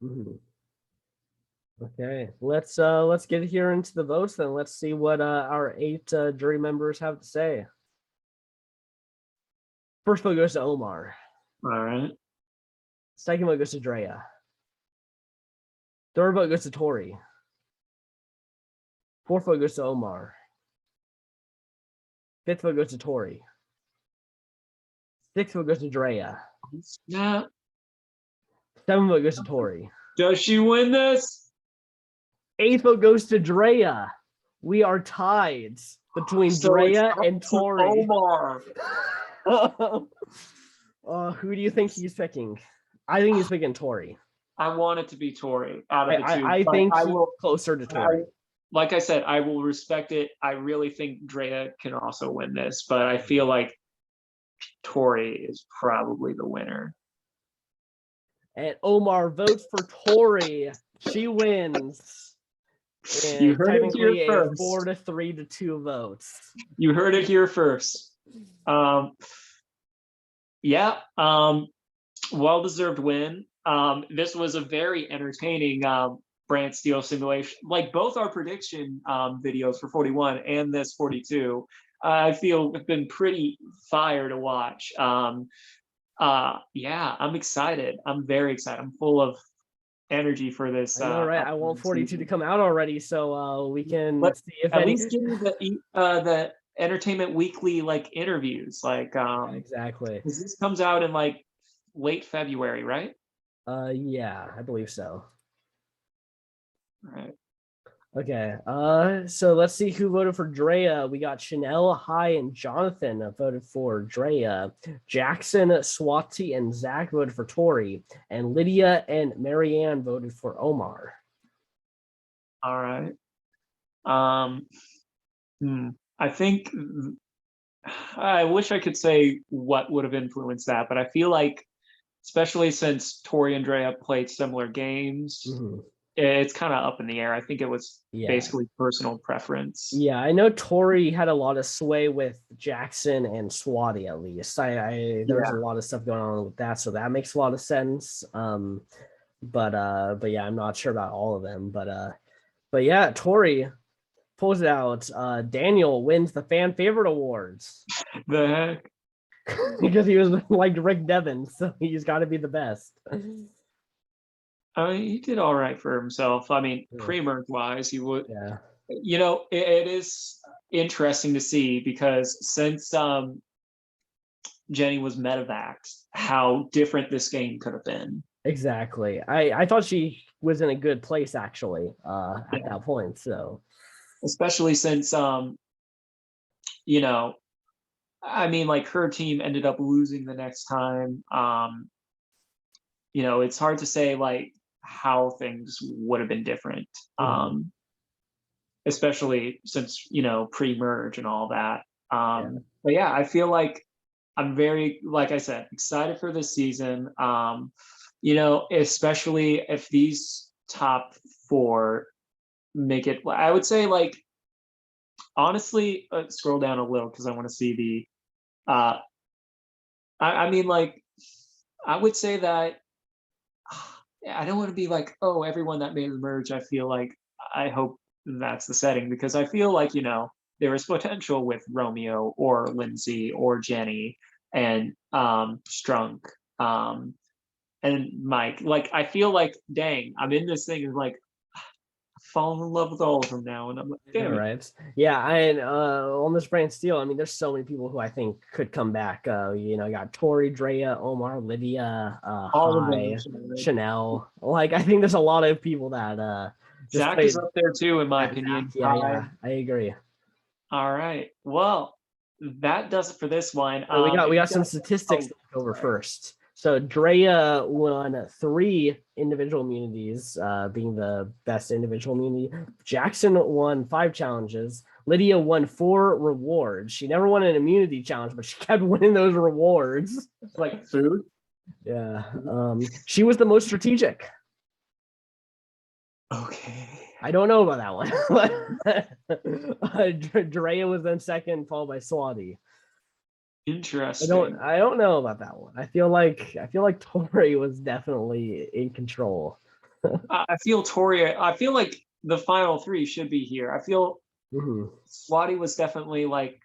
Okay, let's get here into the votes then. Let's see what our 8 jury members have to say. First vote goes to Omar. All right. Second vote goes to Drea. Third vote goes to Tori. Fourth vote goes to Omar. Fifth vote goes to Tori. Sixth vote goes to Drea. Yeah. Seventh vote goes to Tori. Does she win this? Eighth vote goes to Drea. We are tied between Drea and Tori. Omar. Who do you think he's picking? I think he's picking Tori. I want it to be Tori out of the two. I think he's closer to Tori. Like I said, I will respect it. I really think Drea can also win this, but I feel like Tori is probably the winner. And Omar votes for Tori. She wins. And you heard it here first. 4-3 to 2 votes. You heard it here first. Well-deserved win. This was a very entertaining Brantsteele simulation. Like both our prediction videos for 41 and this 42, I feel have been pretty fire to watch. I'm excited. I'm very excited. I'm full of energy for this. I know, right? I want 42 to come out already, so we can see if at least give me the Entertainment Weekly like interviews, like exactly. This comes out in like late February, right? Yeah, I believe so. All right. Okay. So let's see who voted for Drea. We got Chanel, High, and Jonathan voted for Drea. Jackson, Swati, and Zach voted for Tori. And Lydia and Marianne voted for Omar. All right. I think I wish I could say what would have influenced that, but I feel like, especially since Tori and Drea played similar games, it's kind of up in the air. I think it was basically personal preference. Yeah, I know Tori had a lot of sway with Jackson and Swati, at least. There's a lot of stuff going on with that, so that makes a lot of sense. But yeah, I'm not sure about all of them. But yeah, Tori pulls it out. Daniel wins the fan favorite awards. The heck? Because he was like Rick Devin, so he's got to be the best. I mean, he did all right for himself. I mean, pre-merge wise, he would. Yeah. You know, it is. interesting to see because since Jenny was medevaxed, how different this game could have been. Exactly. I thought she was in a good place actually at that point. So especially since you know, I mean, like her team ended up losing the next time. You know, it's hard to say like how things would have been different. Especially since, you know, pre-merge and all that. But yeah, I feel like I'm very, like I said, excited for this season. You know, especially if these top four make it, I would say like, honestly, scroll down a little because I want to see I mean, like, I would say that I don't want to be like, oh, everyone that made the merge. I feel like I hope that's the setting because I feel like, you know, there is potential with Romeo or Lindsay or Jenny and Strunk and Mike. Like, I feel like, dang, I'm in this thing and like, falling in love with all of them now, and I'm like, damn it. Right. Yeah, and on this Brantsteele, I mean, there's so many people who I think could come back. You know, you got Tori, Drea, Omar, Lydia, All of Hi, them. Chanel. Like, I think there's a lot of people that just Zach is played. up there too, in my Yeah, opinion. Zach, yeah, I agree. All right. Well, that does it for this one. So we If got you some guys, statistics oh, to go over first. So Drea won 3 individual immunities, being the best individual immunity. Jackson won 5 challenges. Lydia won 4 rewards. She never won an immunity challenge, but she kept winning those rewards. like food. Yeah. She was the most strategic. Okay. I don't know about that one. Drea was then second, followed by Swati. Interesting. I don't know about that one. I feel like Tori was definitely in control. I feel Tori. I feel like the final 3 should be here. I feel Swati was definitely like,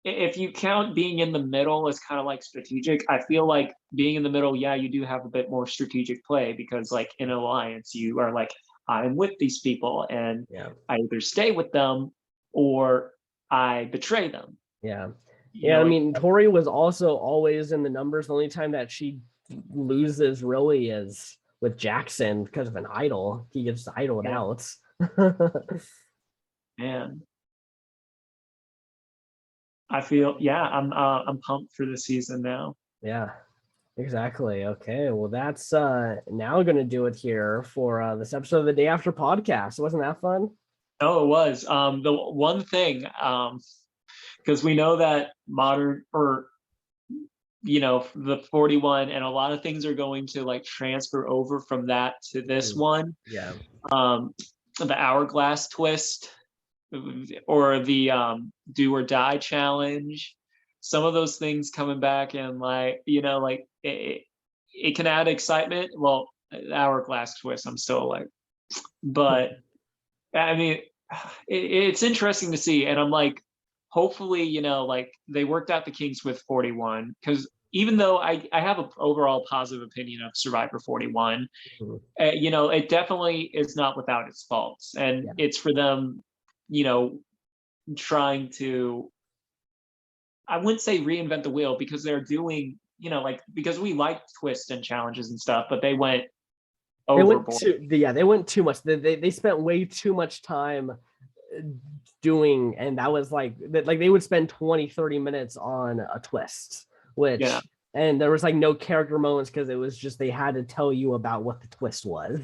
if you count being in the middle as kind of like strategic, I feel like being in the middle, yeah, you do have a bit more strategic play because like in alliance, you are like, I'm with these people and I either stay with them or I betray them. Yeah. You Yeah, know, I like, mean, Tori was also always in the numbers. The only time that she loses really is with Jackson because of an idol. He gets idled out. man, I feel, yeah, I'm pumped for the season now. Yeah, exactly. Okay, well, that's now going to do it here for this episode of the Day After podcast. Wasn't that fun? Oh, it was. The one thing, because we know that modern or you know the 41 and a lot of things are going to like transfer over from that to this one. Yeah. The hourglass twist or the do or die challenge. Some of those things coming back and like, you know, like it can add excitement. Well, hourglass twist, I'm still like, but I mean, it's interesting to see. And I'm like, hopefully, you know, like they worked out the kinks with 41 because even though I have an overall positive opinion of Survivor 41, you know, it definitely is not without its faults. And it's for them, you know, trying to, I wouldn't say reinvent the wheel because they're doing, you know, like, because we like twists and challenges and stuff, but they went overboard. They went too much. They spent way too much time doing, and that was like they would spend 20-30 minutes on a twist, which and there was like no character moments because it was just they had to tell you about what the twist was.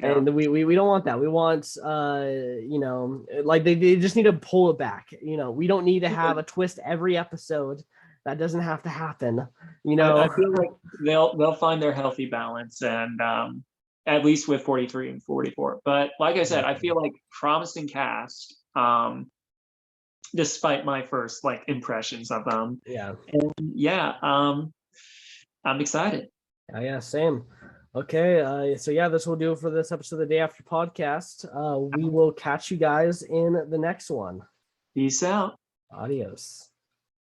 And we don't want that. We want you know, like they just need to pull it back. You know, we don't need to have a twist every episode. That doesn't have to happen. You know, I feel like they'll find their healthy balance and at least with 43 and 44. But like I said, I feel like promising cast, despite my first like impressions of them. And I'm excited. Yeah, same. Okay, so yeah, this will do it for this episode of the Day After podcast. We will catch you guys in the next one. Peace out. Adios.